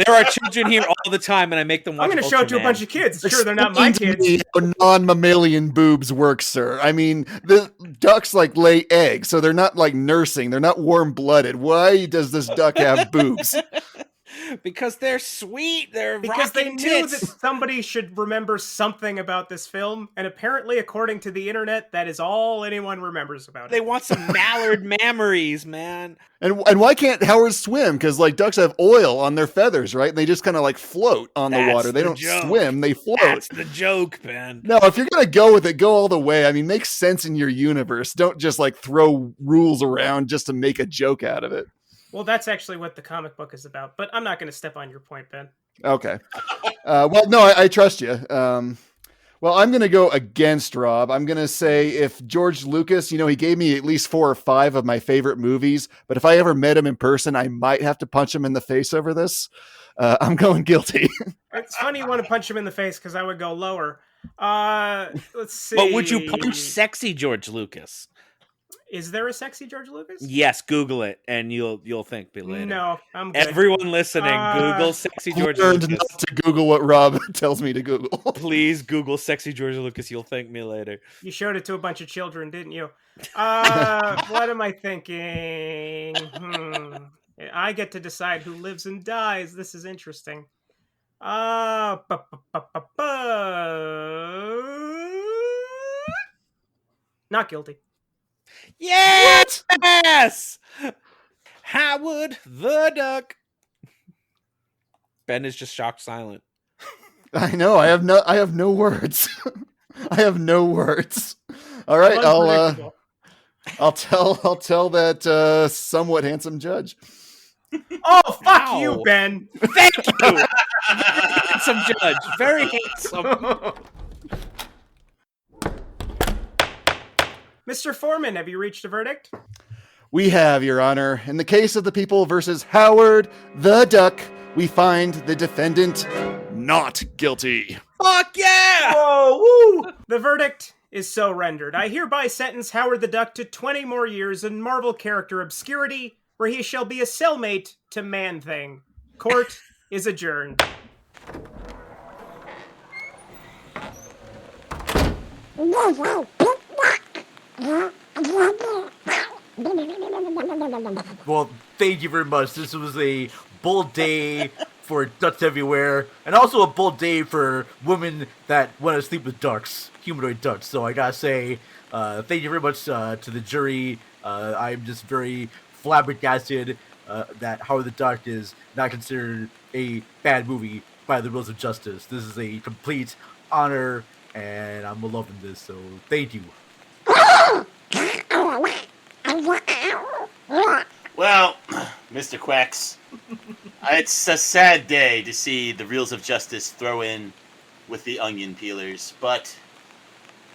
There are children here all the time, and I make them watch. I'm going to show it to a bunch of kids. Sure, they're not my kids. Non-mammalian boobs work, sir. I mean, the ducks lay eggs, so they're not nursing. They're not warm-blooded. Why does this duck have boobs? Because they're sweet. Because they knew tits. that somebody should remember something about this film, and apparently, according to the internet, that is all anyone remembers about it. They want some mallard memories, man. And why can't Howard swim? Because ducks have oil on their feathers, right? They just kind of float on the water. They don't swim; they float. That's the joke, Ben. No, if you're gonna go with it, go all the way. I mean, make sense in your universe. Don't just throw rules around just to make a joke out of it. Well, that's actually what the comic book is about, but I'm not going to step on your point, Ben. Okay. Well, no, I trust you. Well, I'm going to go against Rob. I'm going to say if George Lucas, he gave me at least 4 or 5 of my favorite movies, but if I ever met him in person, I might have to punch him in the face over this. I'm going guilty. It's funny you want to punch him in the face because I would go lower. Let's see. But would you punch sexy George Lucas? Is there a sexy George Lucas? Yes, Google it, and you'll thank me later. No, I'm good. Everyone listening, Google sexy George learned Lucas. not to Google what Rob tells me to Google. Please Google sexy George Lucas. You'll thank me later. You showed it to a bunch of children, didn't you? What am I thinking? I get to decide who lives and dies. This is interesting. Not guilty. Yes! Yes! Howard the Duck. Ben is just shocked silent. I know. I have no words. I have no words. All right, I'll tell that somewhat handsome judge. Oh, fuck Ow. you, Ben. Thank you. Very handsome judge. Very handsome. Mr. Foreman, have you reached a verdict? We have, Your Honor. In the case of the people versus Howard the Duck, we find the defendant not guilty. Fuck yeah! Oh, woo! The verdict is so rendered. I hereby sentence Howard the Duck to 20 more years in Marvel character obscurity, where he shall be a cellmate to Man-Thing. Court is adjourned. Well, thank you very much. This was a bold day for ducks everywhere, and also a bold day for women that want to sleep with ducks, humanoid ducks. So I gotta say, thank you very much to the jury. I'm just very flabbergasted that Howard the Duck is not considered a bad movie by the rules of justice. This is a complete honor, and I'm loving this. So thank you. Well, Mr. Quacks, it's a sad day to see the Reels of Justice throw in with the onion peelers, but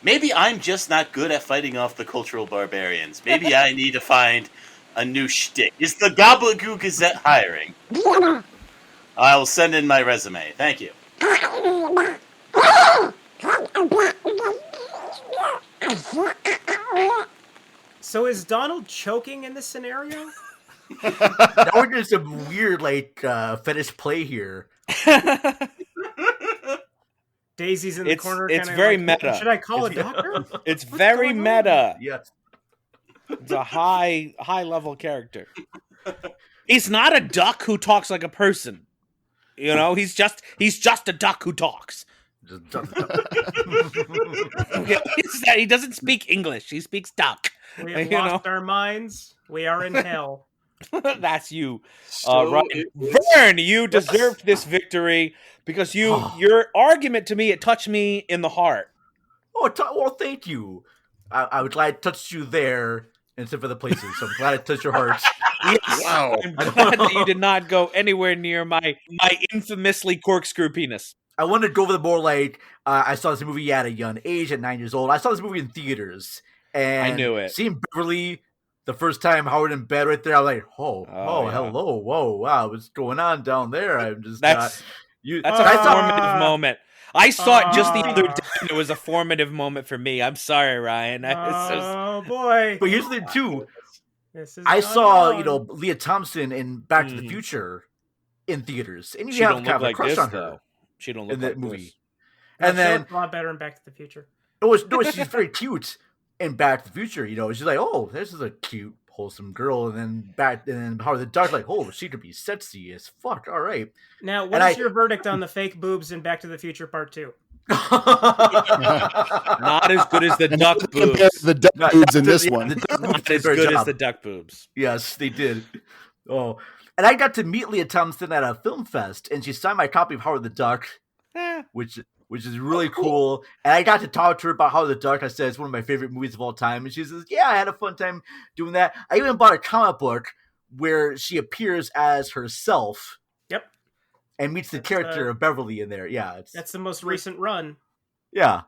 maybe I'm just not good at fighting off the cultural barbarians. Maybe I need to find a new shtick. Is the Gobblegoo Gazette hiring? I will send in my resume. Thank you. So is Donald choking in this scenario? Now we're doing some weird, fetish play here. Daisy's in the corner. It's kinda very like, meta. Should I call a doctor? It's very meta. Yes. It's a high level character. He's not a duck who talks like a person. You know, he's just a duck who talks. He doesn't speak English. He speaks duck. We have lost our minds. We are in hell. That's you. So Right. it was- Vern, you deserved this victory because your argument to me, it touched me in the heart. Oh, well, thank you. I was glad I touched you there instead of other places, so I'm glad I touched your heart. Yes. Wow. I'm glad that you did not go anywhere near my infamously corkscrew penis. I wanted to go over the more I saw this movie at a young age, at 9 years old. I saw this movie in theaters. And I knew it. Seeing Beverly the first time, Howard in bed right there, I was like, yeah. hello, whoa, wow, what's going on down there? I'm just That's a formative moment. I saw it just the other day, and it was a formative moment for me. I'm sorry, Ryan. Oh boy! But here's the thing, too. I saw, Leah Thompson in Back to the Future in theaters, and she you have don't kind of look a like crush this, on her though. She don't look in that like movie. this. And then a lot better in Back to the Future. no, she's very cute in Back to the Future. She's like, oh, this is a cute, wholesome girl, and then Howard the Duck, like, oh, she could be sexy as fuck. All right. Now, what is your verdict on the fake boobs in Back to the Future Part 2? Not as good as the duck Compared boobs. to the duck boobs in this one. Not as good as the duck boobs. Yes, they did. Oh, and I got to meet Leah Thompson at a film fest, and she signed my copy of Howard the Duck, which is really cool. And I got to talk to her about Howard the Duck. I said it's one of my favorite movies of all time, and she says, "Yeah, I had a fun time doing that." I even bought a comic book where she appears as herself. Yep. And meets the character of Beverly in there. Yeah, that's the most recent run. Yeah,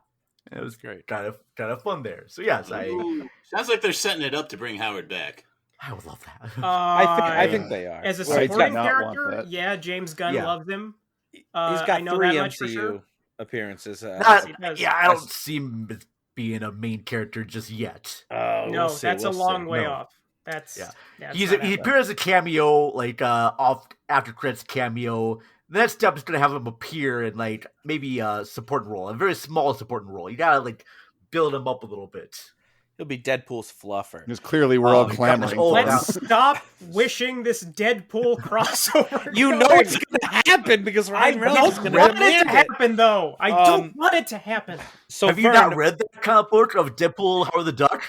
It was great. kind of fun there. So yes, Ooh, sounds like they're setting it up to bring Howard back. I would love that. I think they are. As a I do supporting not want character, that. yeah, James Gunn Yeah. loves him. He's I got know 3 that much for MCU sure. appearances. he does. I don't see him as being a main character just yet. No, We'll see, that's we'll a long see. way No. off. That's Yeah. it's He not happening. appears as a cameo, like off after credits cameo. The next step is gonna have him appear in like maybe a supporting role, a very small supporting role. You gotta like build him up a little bit. He'll be Deadpool's fluffer. Because clearly we're all God, clamoring oh, for wow. him. Let's stop wishing this Deadpool crossover. You know going. it's gonna happen because I Ryan Reynolds is don't gonna want it to demand it. happen, though. I don't want it to happen. So Have you Vern, not read that comic book of Deadpool, Howard the Duck,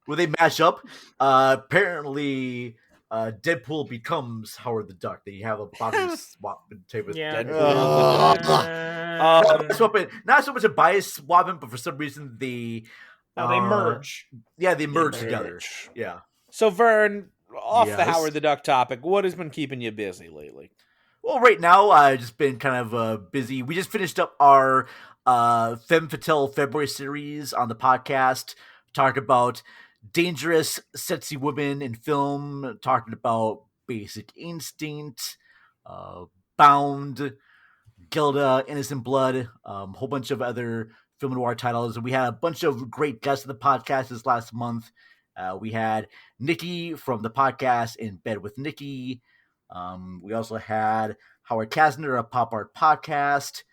where they mash up? Apparently, Deadpool becomes Howard the Duck. They have a body swap type of Yeah. Deadpool. Swapping, not so much a bias swapping, but for some reason they merge. Yeah, they merge merge. together. Yeah. So Vern, off the Yes? Howard the Duck topic, what has been keeping you busy lately? Well, right now I've just been kind of busy. We just finished up our Femme Fatale February series on the podcast, talking about dangerous, sexy women in film, talking about Basic Instinct, Bound, Gilda, Innocent Blood, a whole bunch of other film noir titles. And we had a bunch of great guests on the podcast this last month. We had Nikki from the podcast In Bed with Nikki. We also had Howard Kasner of Pop Art Podcast.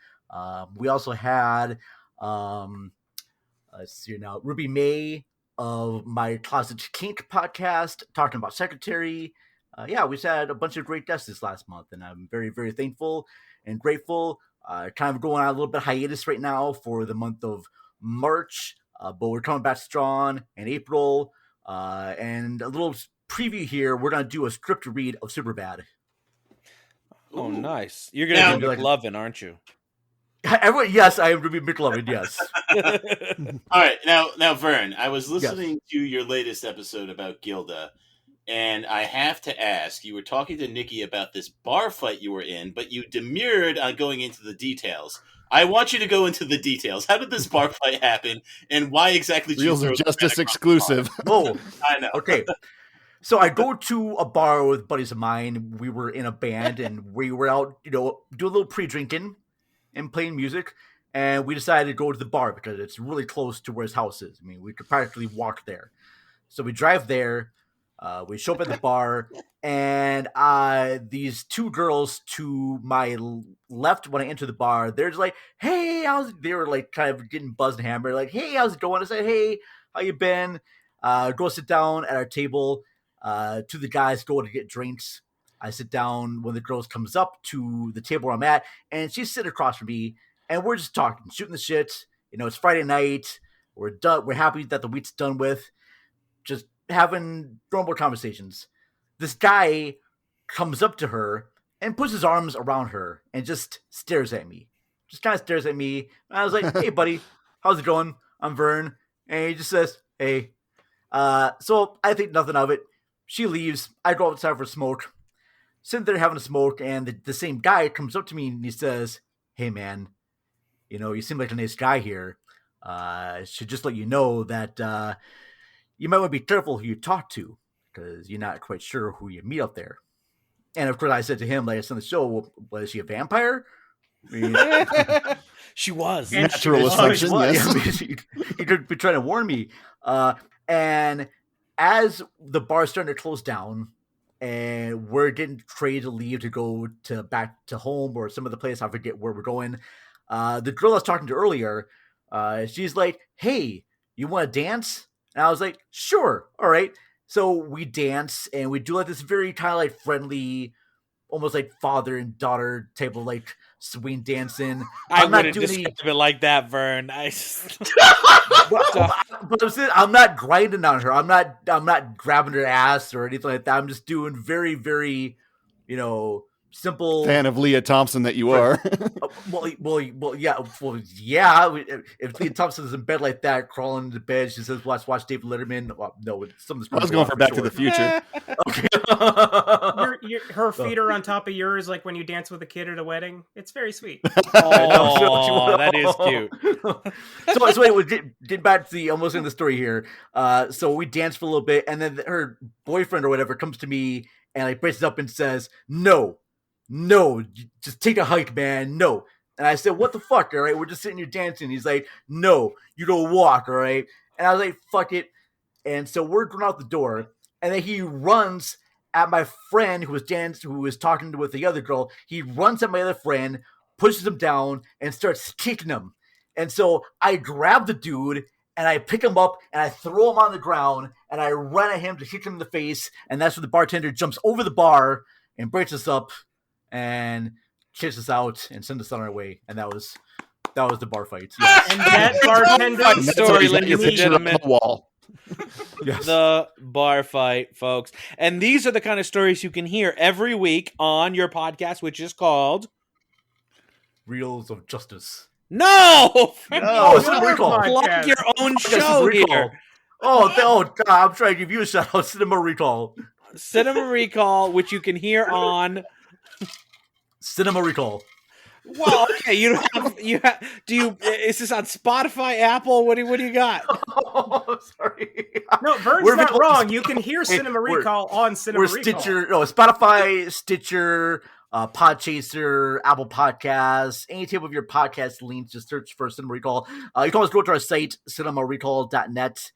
We also had let's see now, Ruby May of My Closet Kink podcast talking about Secretary. We just had a bunch of great guests this last month, and I'm very, very thankful and grateful. Kind of going on a little bit hiatus right now for the month of March, but we're coming back strong in April. And a little preview here, we're going to do a script read of Superbad. Oh, Ooh. nice. You're going Now- to be McLovin, aren't you? Everyone, yes, I am Ruby McLovin, yes. All right, now, Vern, I was listening to your latest episode about Gilda, and I have to ask, you were talking to Nikki about this bar fight you were in, but you demurred on going into the details. I want you to go into the details. How did this bar fight happen, and why exactly did you Reels throw of the Justice rat across the exclusive. Oh, bar? I know. okay. So I go to a bar with buddies of mine. We were in a band, and we were out, do a little pre-drinking and playing music, and we decided to go to the bar because it's really close to where his house is. I mean, we could practically walk there. So we drive there, we show up at the bar, and these two girls to my left when I enter the bar, they're just like, hey, they were like kind of getting buzzed and hammered, like, hey, how's it going? I said, hey, how you been? Go sit down at our table. Two of the guys go to get drinks. I sit down when the girls comes up to the table where I'm at, and she's sitting across from me, and we're just talking, shooting the shit. It's Friday night. We're done. We're happy that the week's done with. Just having normal conversations. This guy comes up to her and puts his arms around her and just stares at me. Just kind of stares at me. And I was like, hey, buddy, how's it going? I'm Vern. And he just says, hey. So I think nothing of it. She leaves. I go outside for a smoke. Sitting there having a smoke, and the same guy comes up to me and he says, hey, man, you seem like a nice guy here. Should just let you know that you might want to be careful who you talk to because you're not quite sure who you meet up there. And, of course, I said to him, like I said on the show, well, is she a vampire? I mean, She was. And Natural she assumption, was. yes. I mean, he could be trying to warn me. And as the bar's starting to close down, and we're getting ready to leave to go back to home or some other place, I forget where we're going. The girl I was talking to earlier, she's like, hey, you want to dance? And I was like, sure, all right. So we dance, and we do like this very kind of like friendly, almost like father and daughter type of like swing dancing. I I'm not wouldn't doing describe it like that, Vern. But I'm not grinding on her. I'm not grabbing her ass or anything like that. I'm just doing very, very, simple fan of Leah Thompson that you are. yeah. If Leah Thompson is in bed like that, crawling into bed, she says, "Watch David Letterman." Well, no, something's. I was going for Back to the Future. Okay. Her feet are on top of yours, like when you dance with a kid at a wedding. It's very sweet. Oh, that is cute. So anyway, get back to the almost in the story here. So we danced for a little bit, and then her boyfriend or whatever comes to me and like breaks it up and says, "No, just take a hike, man. No." And I said, "What the fuck? All right, we're just sitting here dancing." He's like, "No, you don't walk, all right." And I was like, "Fuck it." And so we're going out the door, and then he runs at my friend who was talking with the other girl. He runs at my other friend, pushes him down, and starts kicking him. And so I grab the dude, and I pick him up, and I throw him on the ground, and I run at him to kick him in the face. And that's when the bartender jumps over the bar and breaks us up and kicks us out and sends us on our way. And that was the bar fight. Yes. And that bartender story, ladies and gentlemen. Wall. Yes. The bar fight, folks. And these are the kind of stories you can hear every week on your podcast, which is called Reels of Justice. No! Cinema Recall. Plug your own Cinema show Recall. here. Oh, God, I'm trying to give you a shout out. Cinema Recall. Cinema Recall, which you can hear on. Cinema Recall. Well, okay, is this on Spotify, Apple? What do you got? Oh, sorry. No, Vern's not wrong. You can hear Cinema Recall on Cinema Recall. Stitcher, Spotify, Stitcher, Podchaser, Apple Podcasts, any type of your podcast links, just search for Cinema Recall. You can always go to our site, cinemarecall.net.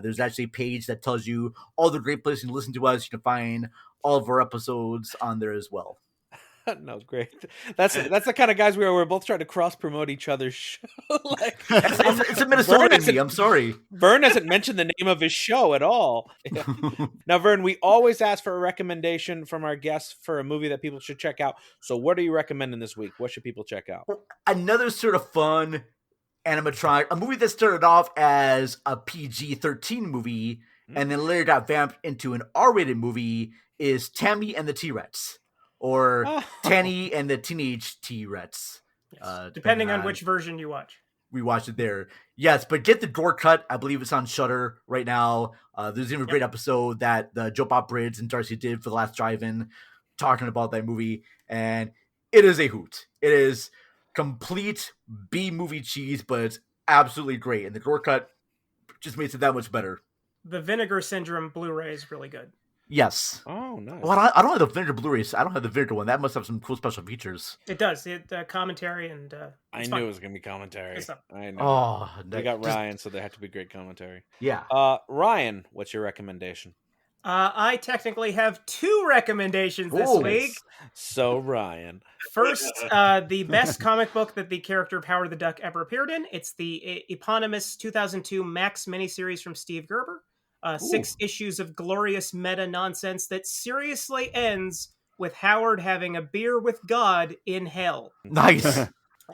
There's actually a page that tells you all the great places to listen to us. You can find all of our episodes on there as well. No, great. That's the kind of guys we are. We're both trying to cross promote each other's show. It's a Minnesota in me. I'm sorry. Vern hasn't mentioned the name of his show at all. Now, Vern, we always ask for a recommendation from our guests for a movie that people should check out. So, what are you recommending this week? What should people check out? Another sort of fun animatronic, a movie that started off as a PG-13 movie and then later got vamped into an R-rated movie is Tammy and the T-Rex. Or Tanny and the Teenage T-Rex. Yes. Depending on which version you watch. We watched it there. Yes, but get the door cut. I believe it's on Shudder right now. There's even a great episode that the Joe Bob Briggs and Darcy did for the last drive-in talking about that movie. And it is a hoot. It is complete B-movie cheese, but it's absolutely great. And the door cut just makes it that much better. The Vinegar Syndrome Blu-ray is really good. Yes. Oh, nice. Well, I don't have the Vinegar Blu-rays. I don't have the Vinegar one. That must have some cool special features. It does. Commentary and I knew it was going to be commentary. I know. Oh, they got Ryan, so there had to be great commentary. Yeah. Ryan, what's your recommendation? I technically have two recommendations this week. So, Ryan. First, the best comic book that the character of Howard the Duck ever appeared in. It's the eponymous 2002 Max miniseries from Steve Gerber. 6 issues of glorious meta nonsense that seriously ends with Howard having a beer with God in hell. Nice.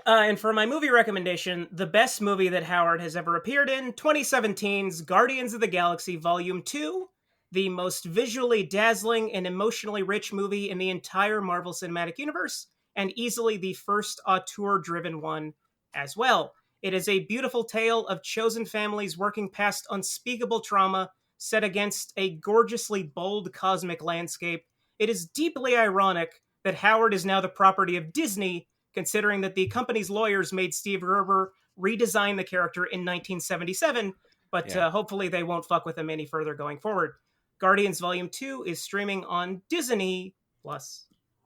And for my movie recommendation, the best movie that Howard has ever appeared in, 2017's Guardians of the Galaxy Volume 2, the most visually dazzling and emotionally rich movie in the entire Marvel Cinematic Universe, and easily the first auteur-driven one as well. It is a beautiful tale of chosen families working past unspeakable trauma, set against a gorgeously bold cosmic landscape. It is deeply ironic that Howard is now the property of Disney, considering that the company's lawyers made Steve Gerber redesign the character in 1977, but hopefully they won't fuck with him any further going forward. Guardians Volume 2 is streaming on Disney+.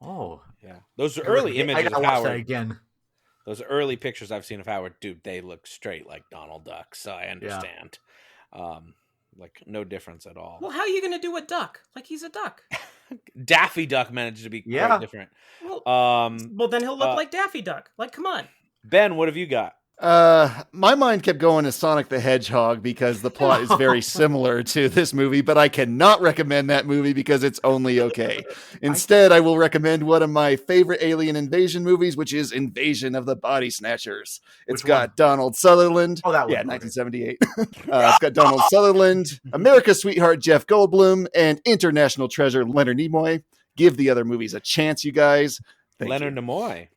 Oh. Yeah. Those are early images of Howard. Howard. That again. Those early pictures I've seen of Howard, dude, they look straight like Donald Duck, so I understand. Like, no difference at all. Well, how are you going to do a duck? Like, he's a duck. Daffy Duck managed to be quite different. Well, then he'll look like Daffy Duck. Like, come on. Ben, what have you got? My mind kept going to Sonic the Hedgehog because the plot is very similar to this movie, but I cannot recommend that movie because it's only okay. Instead, I will recommend one of my favorite alien invasion movies, which is Invasion of the Body Snatchers. It's got Donald Sutherland. Oh, that one. Yeah, 1978. It's got Donald Sutherland, America's sweetheart Jeff Goldblum, and international treasure Leonard Nimoy. Give the other movies a chance, you guys. Thank Leonard you. Nimoy.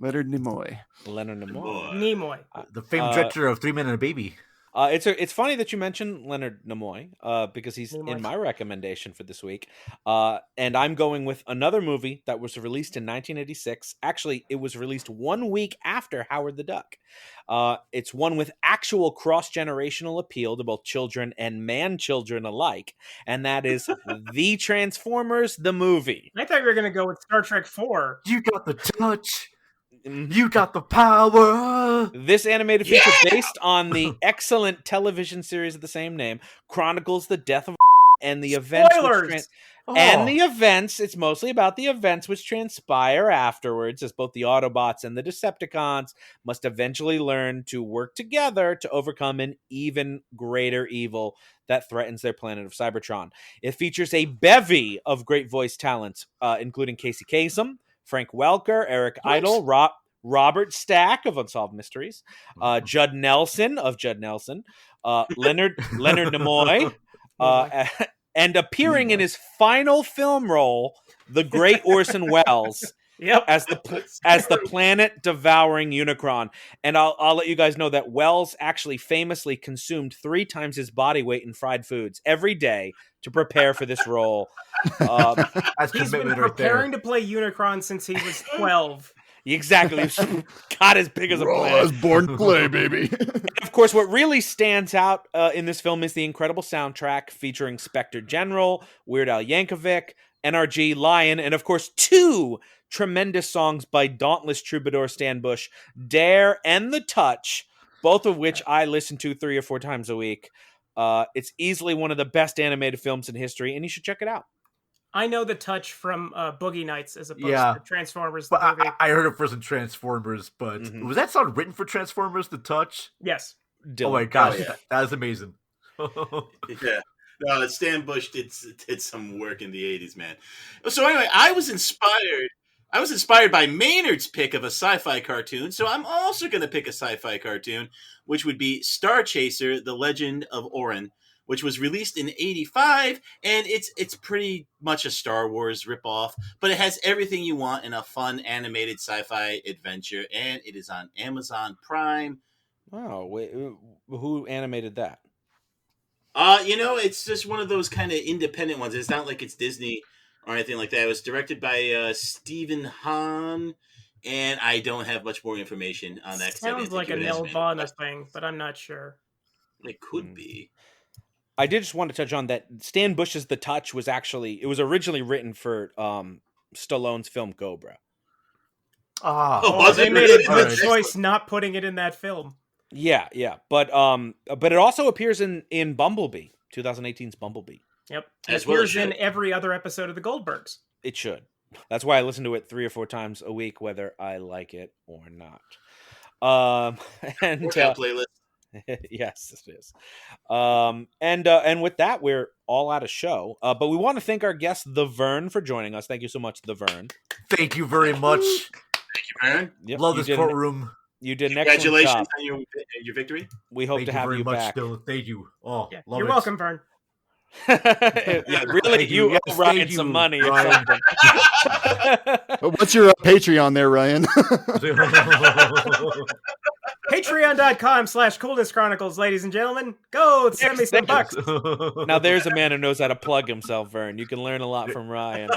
Leonard Nimoy. Leonard Nimoy. Nimoy. The famed director of 3 Men and a Baby. It's funny that you mentioned Leonard Nimoy because he's Nimoy. in my recommendation for this week. And I'm going with another movie that was released in 1986. Actually, it was released 1 week after Howard the Duck. It's one with actual cross-generational appeal to both children and man-children alike. And that is The Transformers, the movie. I thought you were going to go with Star Trek 4. You got the touch. You got the power. This animated feature, based on the excellent television series of the same name, chronicles the death of and the events. Spoilers! And the events. It's mostly about the events which transpire afterwards, as both the Autobots and the Decepticons must eventually learn to work together to overcome an even greater evil that threatens their planet of Cybertron. It features a bevy of great voice talents, including Casey Kasem, Frank Welker, Eric Idle, Robert Stack of Unsolved Mysteries, Judd Nelson of Judd Nelson, Leonard Nimoy, and appearing in his final film role, the great Orson Welles, as the planet-devouring Unicron. And I'll let you guys know that Welles actually famously consumed 3 times his body weight in fried foods every day to prepare for this role. He's been preparing to play Unicron since he was 12. Exactly. He's got as big as a planet. I was born to play, baby. And of course, what really stands out in this film is the incredible soundtrack featuring Spectre General, Weird Al Yankovic, NRG, Lion, and of course 2 tremendous songs by Dauntless troubadour Stan Bush, Dare and The Touch, both of which I listen to 3 or 4 times a week. It's easily one of the best animated films in history, and you should check it out. I know The Touch from Boogie Nights as opposed to Transformers. The But movie. I heard it first in Transformers, but was that song written for Transformers, The Touch? Yes. Dylan. Oh my gosh, that is amazing. Yeah. No, Stan Bush did some work in the 80s, man. So anyway, I was inspired by Maynard's pick of a sci-fi cartoon, so I'm also going to pick a sci-fi cartoon, which would be Star Chaser: The Legend of Orin, which was released in 85, and it's pretty much a Star Wars ripoff, but it has everything you want in a fun animated sci-fi adventure, and it is on Amazon Prime. Oh, wait, who animated that? It's just one of those kind of independent ones. It's not like it's Disney or anything like that. It was directed by Stephen Hahn, and I don't have much more information on that. Sounds like a Nelvana thing, but I'm not sure. It could be. I did just want to touch on that Stan Bush's The Touch was originally written for Stallone's film Cobra. They made a good choice not putting it in that film. Yeah, but it also appears in Bumblebee, 2018's Bumblebee. Yep. As It well appears it in should. every other episode of The Goldbergs. It should. That's why I listen to it 3 or 4 times a week, whether I like it or not. And Workout playlist. yes, it is. And with that, we're all out of show. But we want to thank our guest, the Vern, for joining us. Thank you so much, the Vern. Thank you very much. Thank you, Vern. Yep, Love you this did courtroom. You did an excellent Congratulations job. on your victory. We hope Thank to you have very you much, back. Dylan. Thank you. Oh, Yeah. love You're it. welcome, Vern. Yeah, really, you Yes, owe Ryan thank some you, money or Ryan. something. What's your Patreon there, Ryan? Patreon.com/Coolness Chronicles, ladies and gentlemen. Go send me some bucks. Now there's a man who knows how to plug himself, Vern. You can learn a lot from Ryan.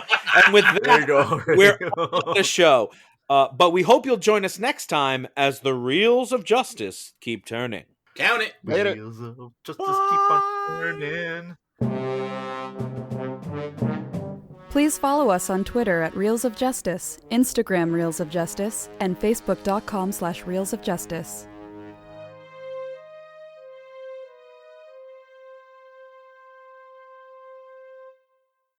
And with There you that, go. we're on the show. But we hope you'll join us next time as the reels of justice keep turning. Count it. Later. Wheels of justice keep on turning. Please follow us on Twitter at Reels of Justice, Instagram Reels of Justice, and Facebook.com/Reels of Justice.